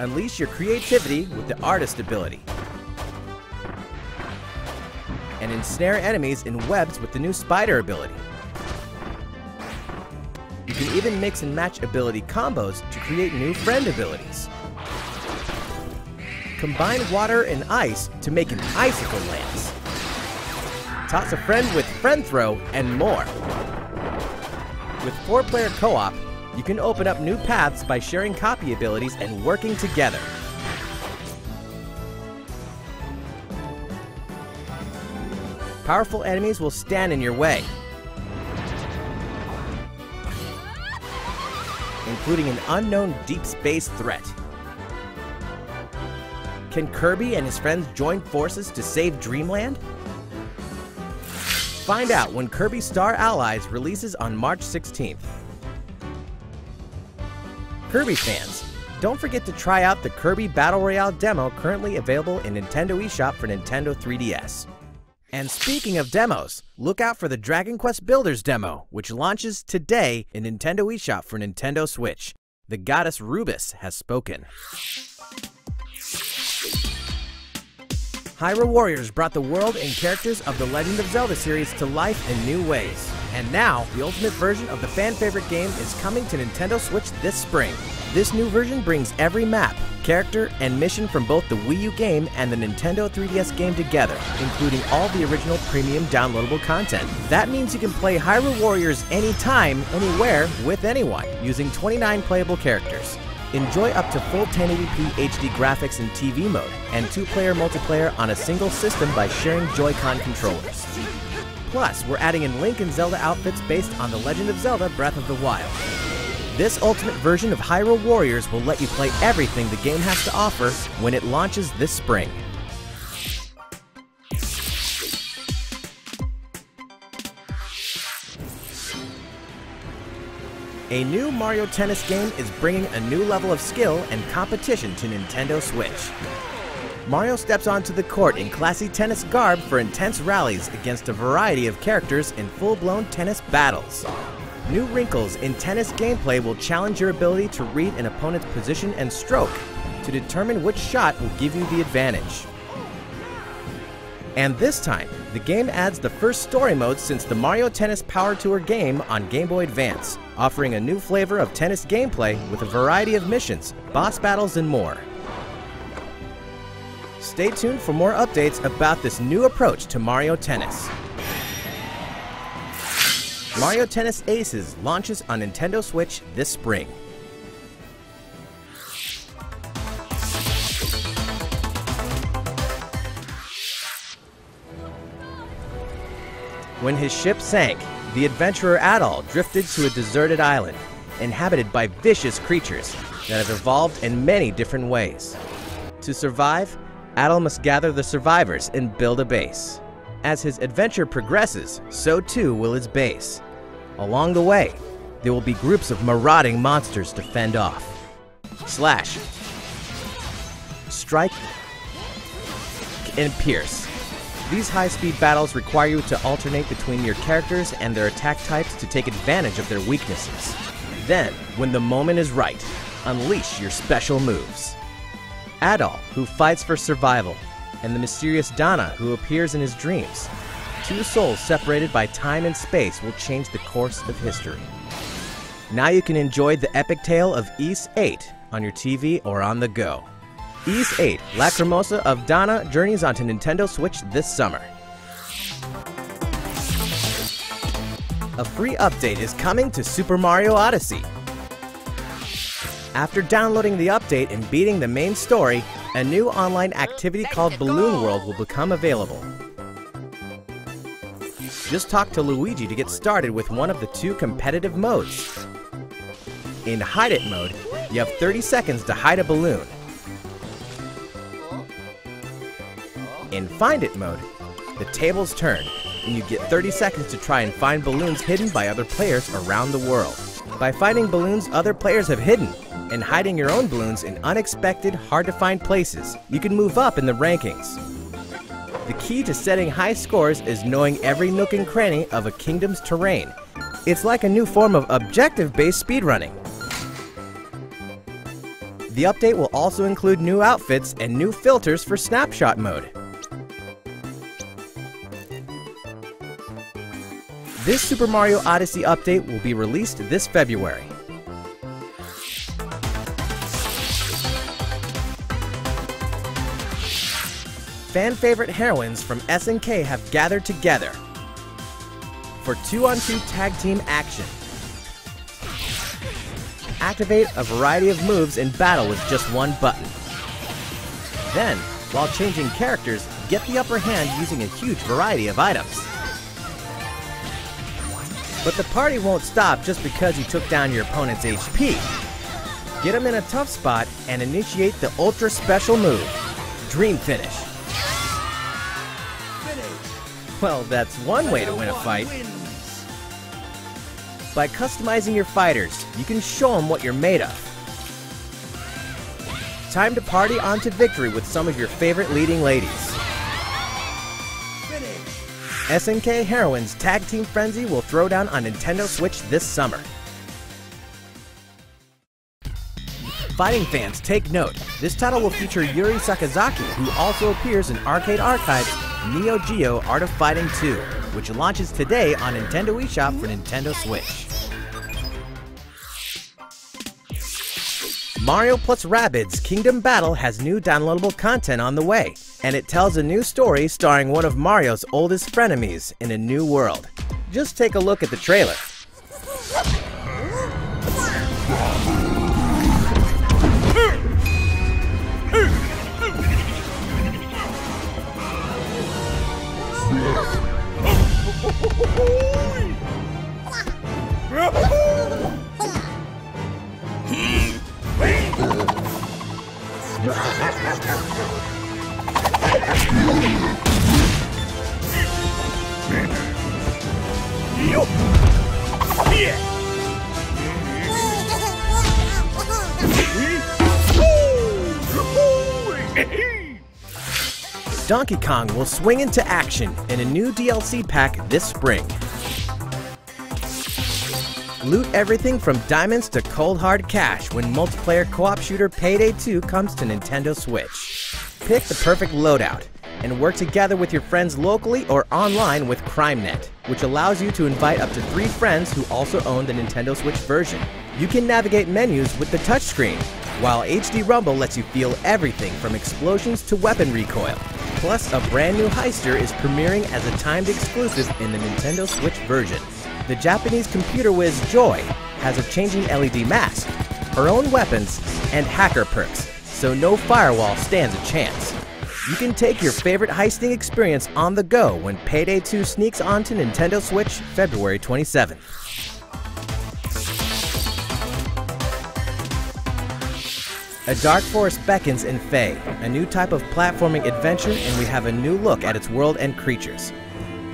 Speaker 3: Unleash your creativity with the Artist ability. And ensnare enemies in webs with the new Spider ability. You can even mix and match ability combos to create new friend abilities. Combine water and ice to make an icicle lance. Toss a friend with friend throw and more. With 4-player co-op, you can open up new paths by sharing copy abilities and working together. Powerful enemies will stand in your way, including an unknown deep space threat. Can Kirby and his friends join forces to save Dreamland? Find out when Kirby Star Allies releases on March 16th. Kirby fans, don't forget to try out the Kirby Battle Royale demo currently available in Nintendo eShop for Nintendo 3DS. And speaking of demos, look out for the Dragon Quest Builders demo, which launches today in Nintendo eShop for Nintendo Switch. The goddess Rubus has spoken. Hyrule Warriors brought the world and characters of the Legend of Zelda series to life in new ways. And now, the ultimate version of the fan-favorite game is coming to Nintendo Switch this spring. This new version brings every map, character, and mission from both the Wii U game and the Nintendo 3DS game together, including all the original premium downloadable content. That means you can play Hyrule Warriors anytime, anywhere, with anyone, using 29 playable characters. Enjoy up to full 1080p HD graphics in TV mode, and 2-player multiplayer on a single system by sharing Joy-Con controllers. Plus, we're adding in Link and Zelda outfits based on The Legend of Zelda Breath of the Wild. This ultimate version of Hyrule Warriors will let you play everything the game has to offer when it launches this spring. A new Mario Tennis game is bringing a new level of skill and competition to Nintendo Switch. Mario steps onto the court in classy tennis garb for intense rallies against a variety of characters in full-blown tennis battles. New wrinkles in tennis gameplay will challenge your ability to read an opponent's position and stroke to determine which shot will give you the advantage. And this time, the game adds the first story mode since the Mario Tennis Power Tour game on Game Boy Advance, offering a new flavor of tennis gameplay with a variety of missions, boss battles, and more. Stay tuned for more updates about this new approach to Mario Tennis. Mario Tennis Aces launches on Nintendo Switch this spring. When his ship sank, the adventurer Adol drifted to a deserted island, inhabited by vicious creatures that have evolved in many different ways. To survive, Adol must gather the survivors and build a base. As his adventure progresses, so too will his base. Along the way, there will be groups of marauding monsters to fend off. Slash, strike, and pierce. These high-speed battles require you to alternate between your characters and their attack types to take advantage of their weaknesses. Then, when the moment is right, unleash your special moves. Adol, who fights for survival, and the mysterious Dana, who appears in his dreams. Two souls separated by time and space will change the course of history. Now you can enjoy the epic tale of Ys 8 on your TV or on the go. Ys 8, Lacrimosa of Dana journeys onto Nintendo Switch this summer. A free update is coming to Super Mario Odyssey. After downloading the update and beating the main story, a new online activity called Balloon World will become available. Just talk to Luigi to get started with one of the two competitive modes. In Hide It mode, you have 30 seconds to hide a balloon. In Find It mode, the tables turn, and you get 30 seconds to try and find balloons hidden by other players around the world. By finding balloons other players have hidden, and hiding your own balloons in unexpected, hard-to-find places, you can move up in the rankings. The key to setting high scores is knowing every nook and cranny of a kingdom's terrain. It's like a new form of objective-based speedrunning. The update will also include new outfits and new filters for snapshot mode. This Super Mario Odyssey update will be released this February. Fan-favorite heroines from SNK have gathered together for 2-on-2 tag team action. Activate a variety of moves in battle with just one button. Then, while changing characters, get the upper hand using a huge variety of items. But the party won't stop just because you took down your opponent's HP. Get them in a tough spot and initiate the ultra special move, Dream Finish. Well, that's one way to win a fight. By customizing your fighters, you can show them what you're made of. Time to party on to victory with some of your favorite leading ladies. SNK Heroines Tag Team Frenzy will throw down on Nintendo Switch this summer. Fighting fans, take note. This title will feature Yuri Sakazaki, who also appears in Arcade Archive's Neo Geo Art of Fighting 2, which launches today on Nintendo eShop for Nintendo Switch. Mario plus Rabbids Kingdom Battle has new downloadable content on the way, and it tells a new story starring one of Mario's oldest frenemies in a new world. Just take a look at the trailer. Donkey Kong will swing into action in a new DLC pack this spring. Loot everything from diamonds to cold hard cash when multiplayer co-op shooter Payday 2 comes to Nintendo Switch. Pick the perfect loadout and work together with your friends locally or online with CrimeNet, which allows you to invite up to 3 friends who also own the Nintendo Switch version. You can navigate menus with the touchscreen, while HD Rumble lets you feel everything from explosions to weapon recoil. Plus, a brand new heister is premiering as a timed exclusive in the Nintendo Switch version. The Japanese computer whiz Joy has a changing LED mask, her own weapons, and hacker perks, so no firewall stands a chance. You can take your favorite heisting experience on the go when Payday 2 sneaks onto Nintendo Switch February 27th. A dark forest beckons in Fae, a new type of platforming adventure, and we have a new look at its world and creatures.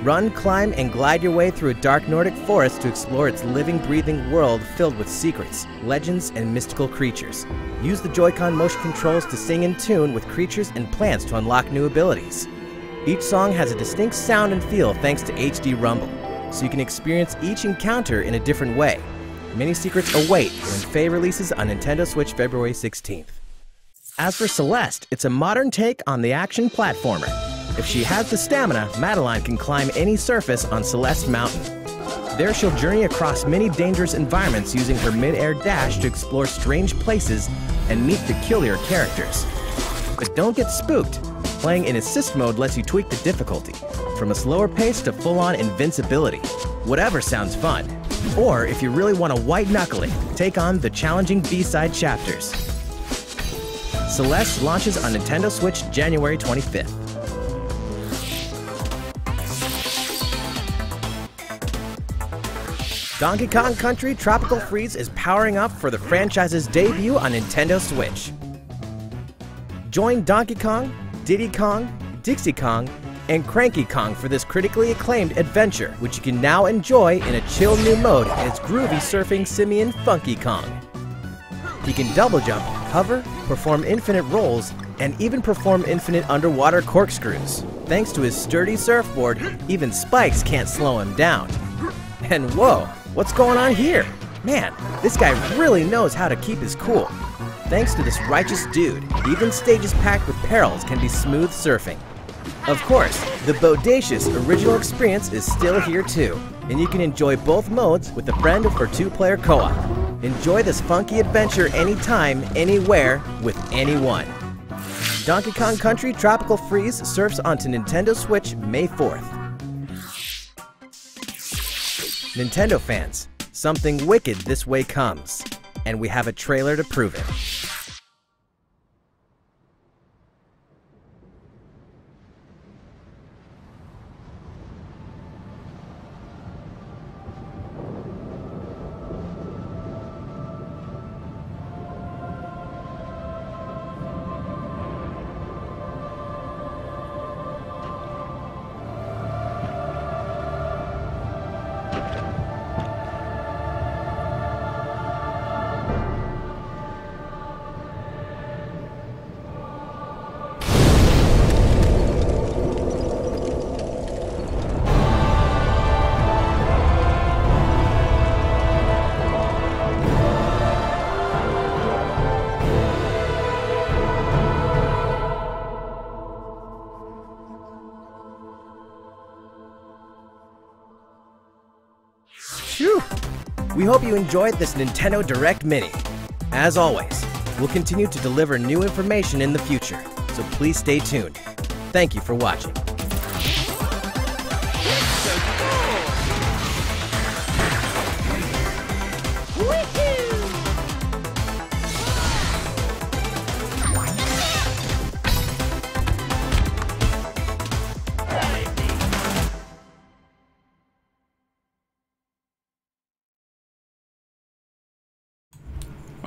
Speaker 3: Run, climb, and glide your way through a dark Nordic forest to explore its living, breathing world filled with secrets, legends, and mystical creatures. Use the Joy-Con motion controls to sing in tune with creatures and plants to unlock new abilities. Each song has a distinct sound and feel thanks to HD Rumble, so you can experience each encounter in a different way. Many secrets await when Fae releases on Nintendo Switch February 16th. As for Celeste, it's a modern take on the action platformer. If she has the stamina, Madeline can climb any surface on Celeste Mountain. There she'll journey across many dangerous environments using her mid-air dash to explore strange places and meet peculiar characters. But don't get spooked. Playing in assist mode lets you tweak the difficulty, from a slower pace to full-on invincibility. Whatever sounds fun. Or if you really want to white-knuckle it, take on the challenging B-side chapters. Celeste launches on Nintendo Switch January 25th. Donkey Kong Country Tropical Freeze is powering up for the franchise's debut on Nintendo Switch. Join Donkey Kong, Diddy Kong, Dixie Kong, and Cranky Kong for this critically acclaimed adventure, which you can now enjoy in a chill new mode as groovy surfing simian Funky Kong. He can double jump, hover, perform infinite rolls, and even perform infinite underwater corkscrews. Thanks to his sturdy surfboard, even spikes can't slow him down. And whoa, what's going on here? Man, this guy really knows how to keep his cool. Thanks to this righteous dude, even stages packed with perils can be smooth surfing. Of course, the bodacious original experience is still here too, and you can enjoy both modes with a friend or for two-player co-op. Enjoy this funky adventure anytime, anywhere, with anyone. Donkey Kong Country Tropical Freeze surfs onto Nintendo Switch May 4th. Nintendo fans, something wicked this way comes, and we have a trailer to prove it. Phew! We hope you enjoyed this Nintendo Direct Mini. As always, we'll continue to deliver new information in the future, so please stay tuned. Thank you for watching.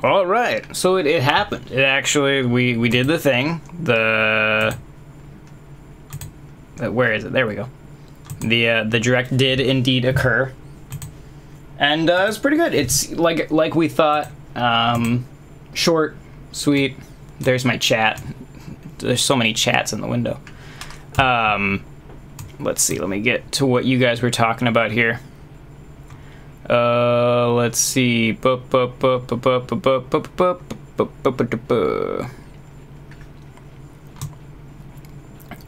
Speaker 1: All right, so it happened. It actually, we did the thing. Where is it? There we go. The direct did indeed occur, and it was pretty good. It's like we thought. Short, sweet. There's my chat. There's so many chats in the window. Let's see. Let me get to what you guys were talking about here. Let's see.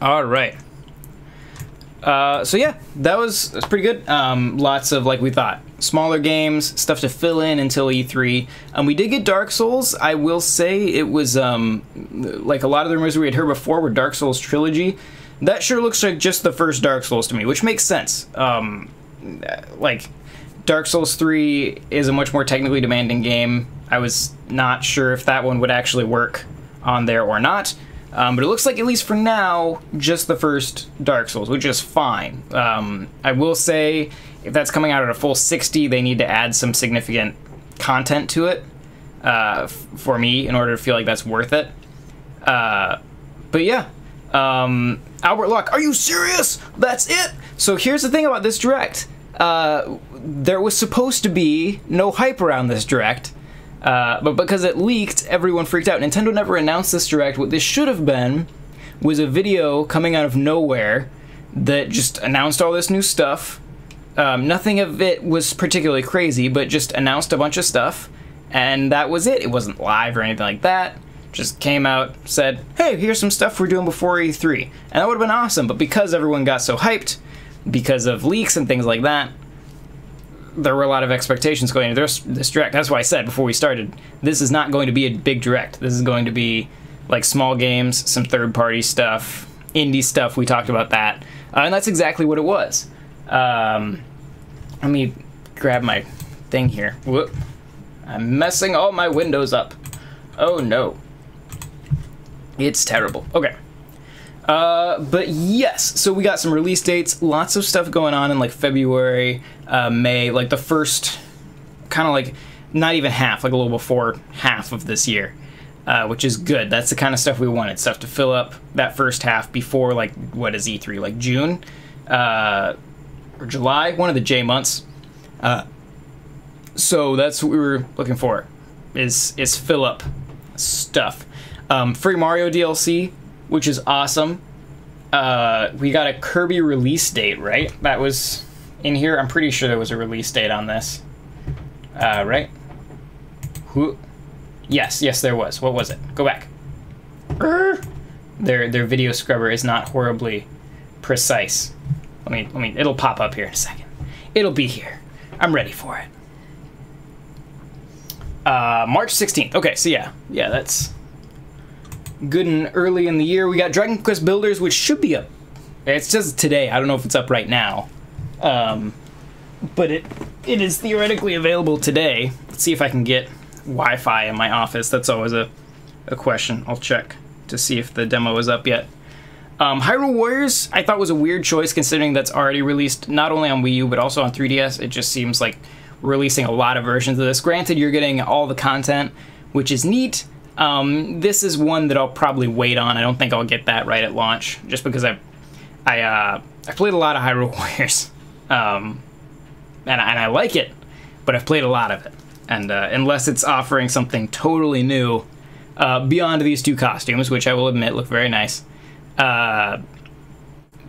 Speaker 1: All right. So yeah, that's pretty good. Lots of, like we thought, smaller games, stuff to fill in until E3. We did get Dark Souls. I will say it was like a lot of the rumors we had heard before were Dark Souls trilogy. That sure looks like just the first Dark Souls to me, which makes sense. Like, Dark Souls 3 is a much more technically demanding game. I was not sure if that one would actually work on there or not. But it looks like, at least for now, just the first Dark Souls, which is fine. I will say, if that's coming out at a full 60, they need to add some significant content to it for me in order to feel like that's worth it. But yeah, Albert Luck, are you serious? That's it? So here's the thing about this Direct. There was supposed to be no hype around this Direct, but because it leaked, everyone freaked out. Nintendo never announced this Direct. What this should have been was a video coming out of nowhere that just announced all this new stuff. Nothing of it was particularly crazy, but just announced a bunch of stuff, and that was it. It wasn't live or anything like that. Just came out, said, hey, here's some stuff we're doing before E3. And that would have been awesome, but because everyone got so hyped, because of leaks and things like that, there were a lot of expectations going into this Direct. That's why I said before we started, this is not going to be a big Direct. This is going to be like small games, some third-party stuff, indie stuff. We talked about that. And that's exactly what it was. Let me grab my thing here. Whoop. I'm messing all my windows up. Oh no. It's terrible. Okay. But yes, so we got some release dates, lots of stuff going on in like February, May, like the first, kind of like, not even half, like a little before half of this year, which is good. That's the kind of stuff we wanted, stuff to fill up that first half before, like, what is E3, like June, or July, one of the J months. So that's what we were looking for, is fill up stuff. Free Mario DLC, which is awesome. We got a Kirby release date, right? That was in here. I'm pretty sure there was a release date on this. Right? Yes, there was. What was it? Go back. Their video scrubber is not horribly precise. Let me, it'll pop up here in a second. It'll be here. I'm ready for it. March 16th. Okay, so yeah, that's good and early in the year. We got Dragon Quest Builders, which should be up. It says today. I don't know if it's up right now. But it is theoretically available today. Let's see if I can get Wi-Fi in my office. That's always a question. I'll check to see if the demo is up yet. Hyrule Warriors, I thought was a weird choice considering that's already released not only on Wii U, but also on 3DS. It just seems like releasing a lot of versions of this. Granted, you're getting all the content, which is neat. This is one that I'll probably wait on. I don't think I'll get that right at launch, just because I played a lot of Hyrule Warriors, and I like it, but I've played a lot of it, and unless it's offering something totally new beyond these two costumes, which I will admit look very nice, that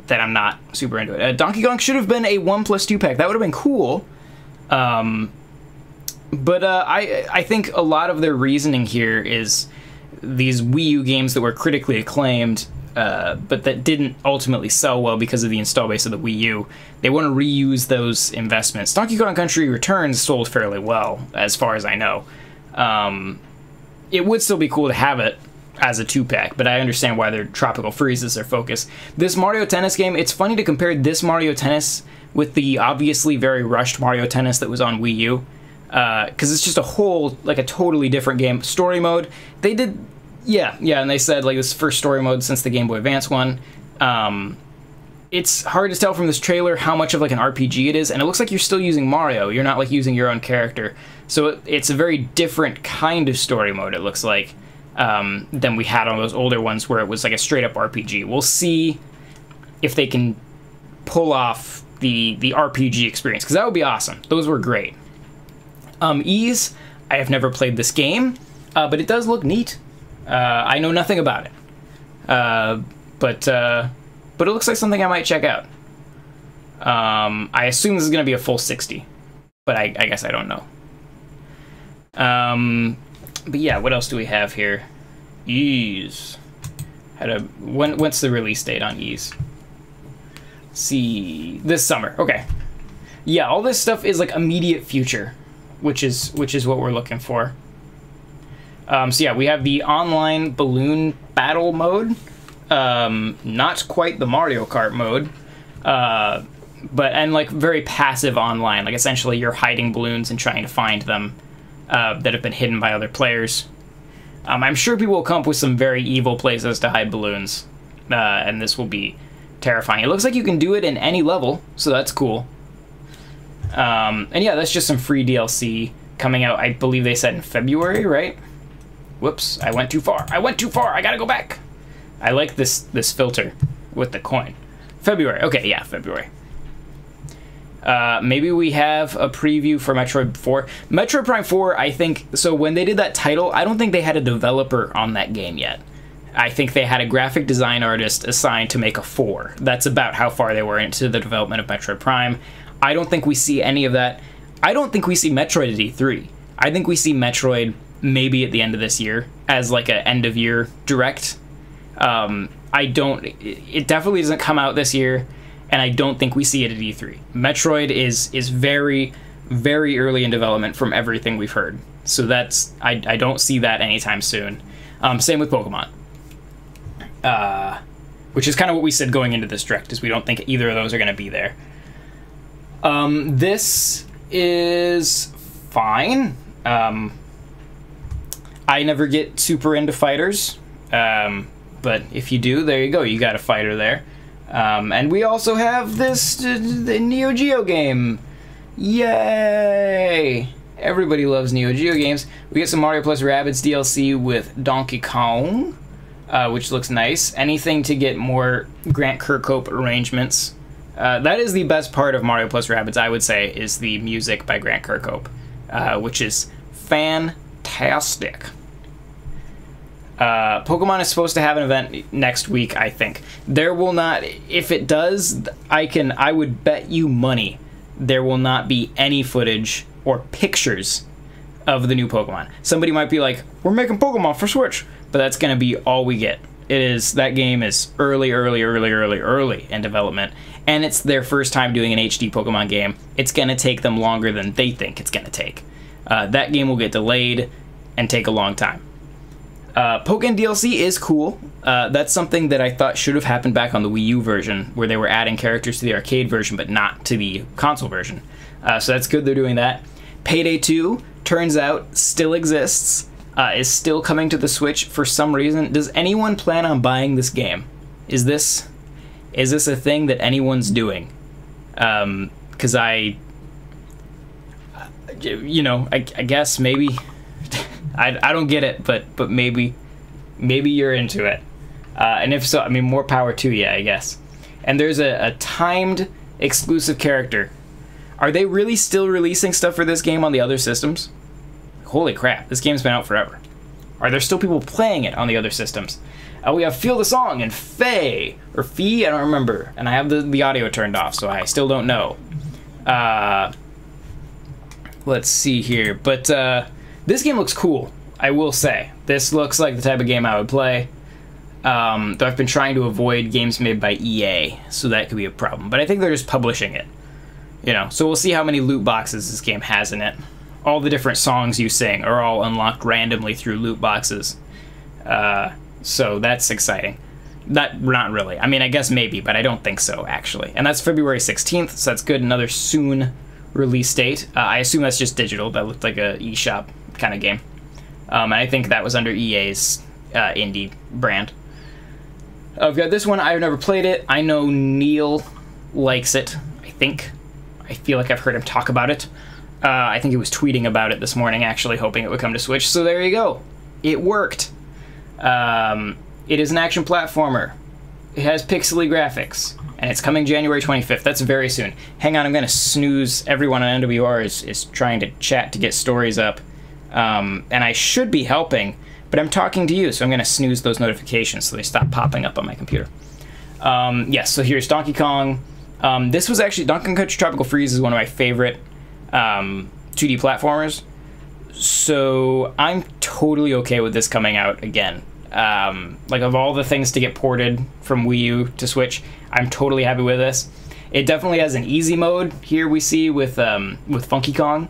Speaker 1: I'm not super into it. Donkey Kong should have been a 1+2 pack. That would have been cool. But I think a lot of their reasoning here is these Wii U games that were critically acclaimed, but that didn't ultimately sell well because of the install base of the Wii U. They want to reuse those investments. Donkey Kong Country Returns sold fairly well, as far as I know. It would still be cool to have it as a 2-pack, but I understand why their Tropical Freeze is their focus. This Mario Tennis game, it's funny to compare this Mario Tennis with the obviously very rushed Mario Tennis that was on Wii U, because it's just a whole, like a totally different game. Story mode, they did, yeah, and they said like this first story mode since the Game Boy Advance one. It's hard to tell from this trailer how much of like an RPG it is, and it looks like you're still using Mario. You're not like using your own character, so it's a very different kind of story mode, it looks like, than we had on those older ones where it was like a straight up RPG. We'll see if they can pull off the RPG experience, because that would be awesome. Those were great. Ease, I have never played this game, but it does look neat. I know nothing about it, but it looks like something I might check out. I assume this is going to be a full 60, but I guess I don't know. But yeah, what else do we have here? Ease. When's the release date on Ease? Let's see, this summer. Okay. Yeah, all this stuff is like immediate future, which is what we're looking for. So yeah, we have the online balloon battle mode. Not quite the Mario Kart mode, and like very passive online. Like essentially you're hiding balloons and trying to find them that have been hidden by other players. I'm sure people will come up with some very evil places to hide balloons, and this will be terrifying. It looks like you can do it in any level, so that's cool. And yeah, that's just some free DLC coming out, I believe they said in February, right? Whoops, I went too far. I went too far. I gotta go back. I like this filter with the coin. February. Okay, yeah, February. Maybe we have a preview for Metroid 4. Metroid Prime 4, I think, so when they did that title, I don't think they had a developer on that game yet. I think they had a graphic design artist assigned to make a 4. That's about how far they were into the development of Metroid Prime. I don't think we see any of that. I don't think we see Metroid at E3. I think we see Metroid maybe at the end of this year as like a end of year direct. It definitely doesn't come out this year, and I don't think we see it at E3. Metroid is very, very early in development from everything we've heard. So that's, I don't see that anytime soon. Same with Pokemon. Which is kind of what we said going into this direct, is we don't think either of those are going to be there. This is fine. I never get super into fighters, but if you do, there you go. You got a fighter there. And we also have the Neo Geo game. Yay! Everybody loves Neo Geo games. We get some Mario plus Rabbids DLC with Donkey Kong, which looks nice. Anything to get more Grant Kirkhope arrangements. That is the best part of Mario plus Rabbids, I would say, is the music by Grant Kirkhope, which is fantastic. Pokemon is supposed to have an event next week, I think. There will not, if it does, I would bet you money there will not be any footage or pictures of the new Pokemon. Somebody might be like, we're making Pokemon for Switch, but that's going to be all we get. That game is early in development, and it's their first time doing an HD Pokemon game. It's going to take them longer than they think it's going to take. That game will get delayed and take a long time. Pokken DLC is cool. That's something that I thought should have happened back on the Wii U version, where they were adding characters to the arcade version, but not to the console version. So that's good they're doing that. Payday 2, turns out, still exists, is still coming to the Switch for some reason. Does anyone plan on buying this game? Is this a thing that anyone's doing? Because I guess maybe... I don't get it, but maybe you're into it. And if so, I mean, more power to you, I guess. And there's a timed exclusive character. Are they really still releasing stuff for this game on the other systems? Holy crap, this game's been out forever. Are there still people playing it on the other systems? We have Feel the Song and Faye, or Fee, I don't remember. And I have the audio turned off, so I still don't know. Let's see here, but... this game looks cool, I will say. This looks like the type of game I would play. Though I've been trying to avoid games made by EA, so that could be a problem. But I think they're just publishing it. So we'll see how many loot boxes this game has in it. All the different songs you sing are all unlocked randomly through loot boxes. So that's exciting. Not really. I mean, I guess maybe, but I don't think so, actually. And that's February 16th, so that's good. Another soon release date. I assume that's just digital. That looked like a eShop kind of game. And I think that was under EA's indie brand. I've got this one. I've never played it. I know Neil likes it, I think. I feel like I've heard him talk about it. I think he was tweeting about it this morning, actually, hoping it would come to Switch. So there you go. It worked. It is an action platformer. It has pixely graphics. And it's coming January 25th. That's very soon. Hang on, I'm going to snooze. Everyone on NWR is trying to chat to get stories up. And I should be helping, but I'm talking to you, so I'm going to snooze those notifications so they stop popping up on my computer. Yes, so here's Donkey Kong. This was actually... Donkey Kong Country Tropical Freeze is one of my favorite 2D platformers. So I'm totally okay with this coming out again. Like, of all the things to get ported from Wii U to Switch, I'm totally happy with this. It definitely has an easy mode here we see with Funky Kong.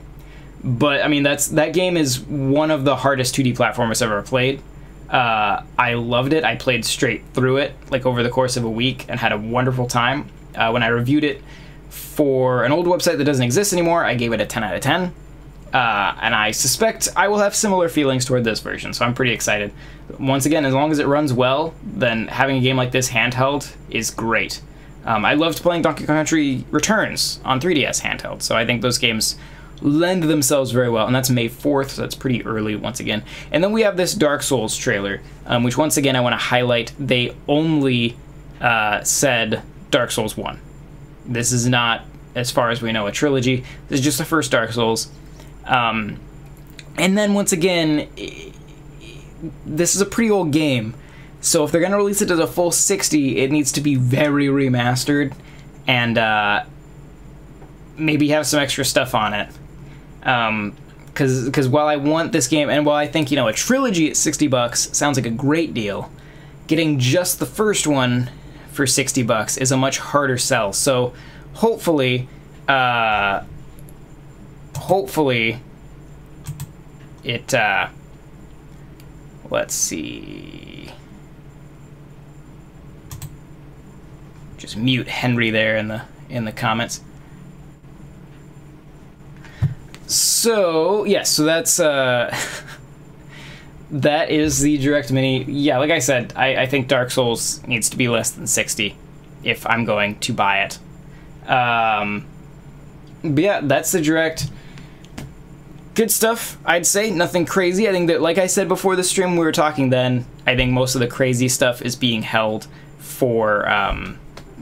Speaker 1: But, I mean, that game is one of the hardest 2D platformers I've ever played. I loved it. I played straight through it, like, over the course of a week and had a wonderful time. When I reviewed it for an old website that doesn't exist anymore, I gave it a 10 out of 10. And I suspect I will have similar feelings toward this version, so I'm pretty excited. Once again, as long as it runs well, then having a game like this handheld is great. I loved playing Donkey Kong Country Returns on 3DS handheld, so I think those games lend themselves very well, and that's May 4th, so that's pretty early once again. And then we have this Dark Souls trailer, which once again I want to highlight. They only said Dark Souls 1. This is not, as far as we know, a trilogy. This is just the first Dark Souls. And then once again, this is a pretty old game, so if they're going to release it as a full 60, it needs to be very remastered, and maybe have some extra stuff on it. Because while I want this game, and while I think, you know, a trilogy at $60 sounds like a great deal, getting just the first one for $60 is a much harder sell. So hopefully it, let's see, just mute Henry there in the comments. So yes, so that's that is the Direct Mini. Yeah, like I said, I think Dark Souls needs to be less than 60 if I'm going to buy it. But yeah, that's the Direct. Good stuff, I'd say. Nothing crazy. I think that, like I said before the stream, we were talking then, I think most of the crazy stuff is being held for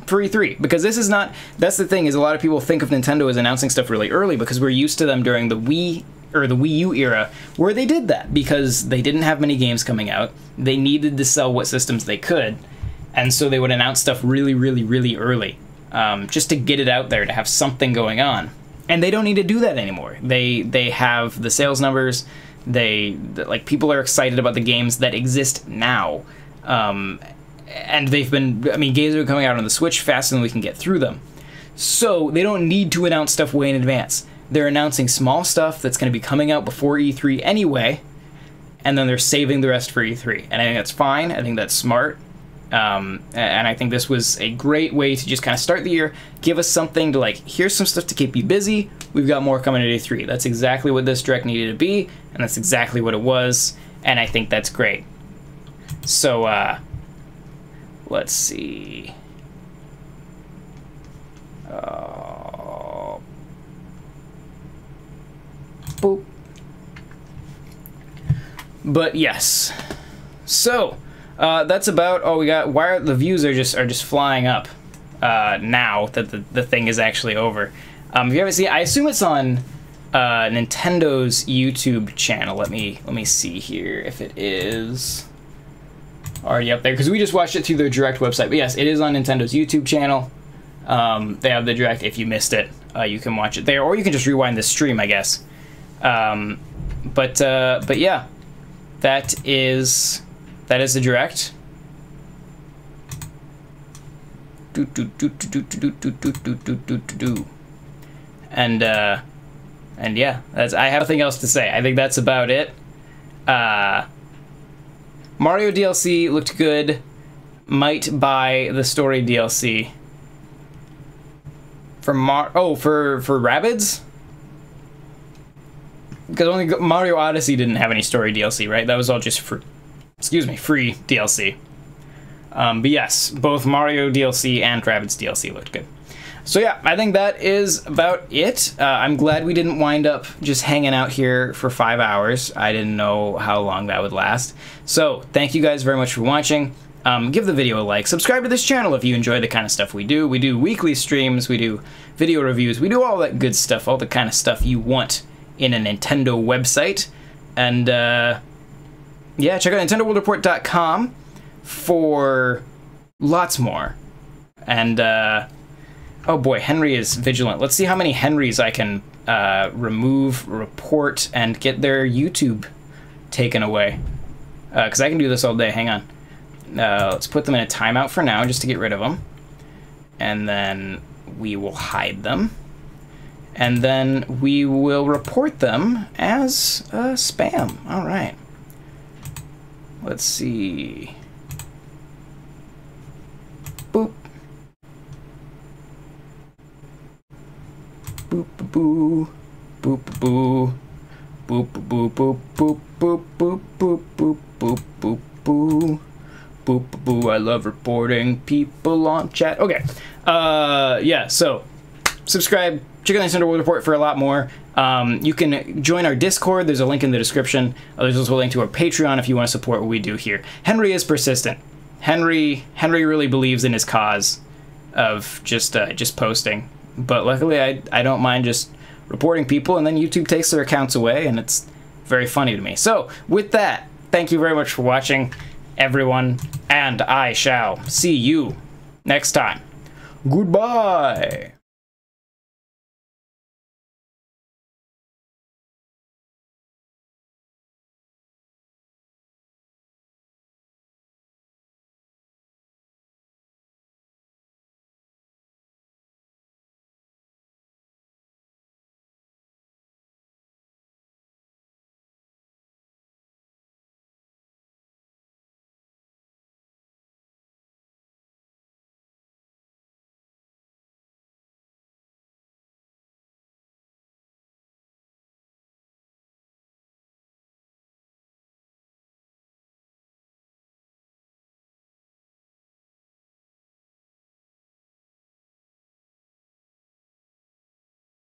Speaker 1: E3, because this is not, that's the thing, is a lot of people think of Nintendo as announcing stuff really early because we're used to them during the Wii or the Wii U era, where they did that because they didn't have many games coming out. They needed to sell what systems they could, and so they would announce stuff really, really, really early, just to get it out there, to have something going on. And they don't need to do that anymore. They have the sales numbers. Like, people are excited about the games that exist now. And they've been, I mean, games are coming out on the Switch faster than we can get through them. So they don't need to announce stuff way in advance. They're announcing small stuff that's going to be coming out before E3 anyway, and then they're saving the rest for E3. And I think that's fine. I think that's smart. And I think this was a great way to just kind of start the year, give us something to, like, here's some stuff to keep you busy. We've got more coming at E3. That's exactly what this Direct needed to be, and that's exactly what it was, and I think that's great. So, let's see. Boop. But yes. So, that's about all we got. Why the views are just flying up now that the thing is actually over. If you haven't seen, I assume it's on Nintendo's YouTube channel. Let me see here if it is already up there, because we just watched it through their Direct website. But yes, it is on Nintendo's YouTube channel. They have the Direct. If you missed it, you can watch it there, or you can just rewind the stream, I guess. But yeah, that is the Direct. And yeah, I have nothing else to say. I think that's about it. Mario DLC looked good. Might buy the story DLC. For Rabbids? Because only Mario Odyssey didn't have any story DLC, right? That was all just free DLC. But yes, both Mario DLC and Rabbids DLC looked good. So yeah, I think that is about it. I'm glad we didn't wind up just hanging out here for 5 hours. I didn't know how long that would last. So thank you guys very much for watching. Give the video a like. Subscribe to this channel if you enjoy the kind of stuff we do. We do weekly streams. We do video reviews. We do all that good stuff, all the kind of stuff you want in a Nintendo website. And yeah, check out NintendoWorldReport.com for lots more. And oh boy, Henry is vigilant. Let's see how many Henrys I can remove, report, and get their YouTube taken away. Because I can do this all day. Hang on. Let's put them in a timeout for now, just to get rid of them. And then we will hide them. And then we will report them as spam. All right. Let's see. Boop. Boop, boo, boop, boo. Boop boop boop boop boop boop boop boop boop boop boo. Boop boo. I love reporting people on chat. Okay. Yeah, so subscribe, check out the Nintendo World Report for a lot more. You can join our Discord. There's a link in the description. There's also a link to our Patreon if you want to support what we do here. Henry is persistent. Henry really believes in his cause of just posting. But luckily, I don't mind just reporting people, and then YouTube takes their accounts away, and it's very funny to me. So with that, thank you very much for watching, everyone, and I shall see you next time. Goodbye.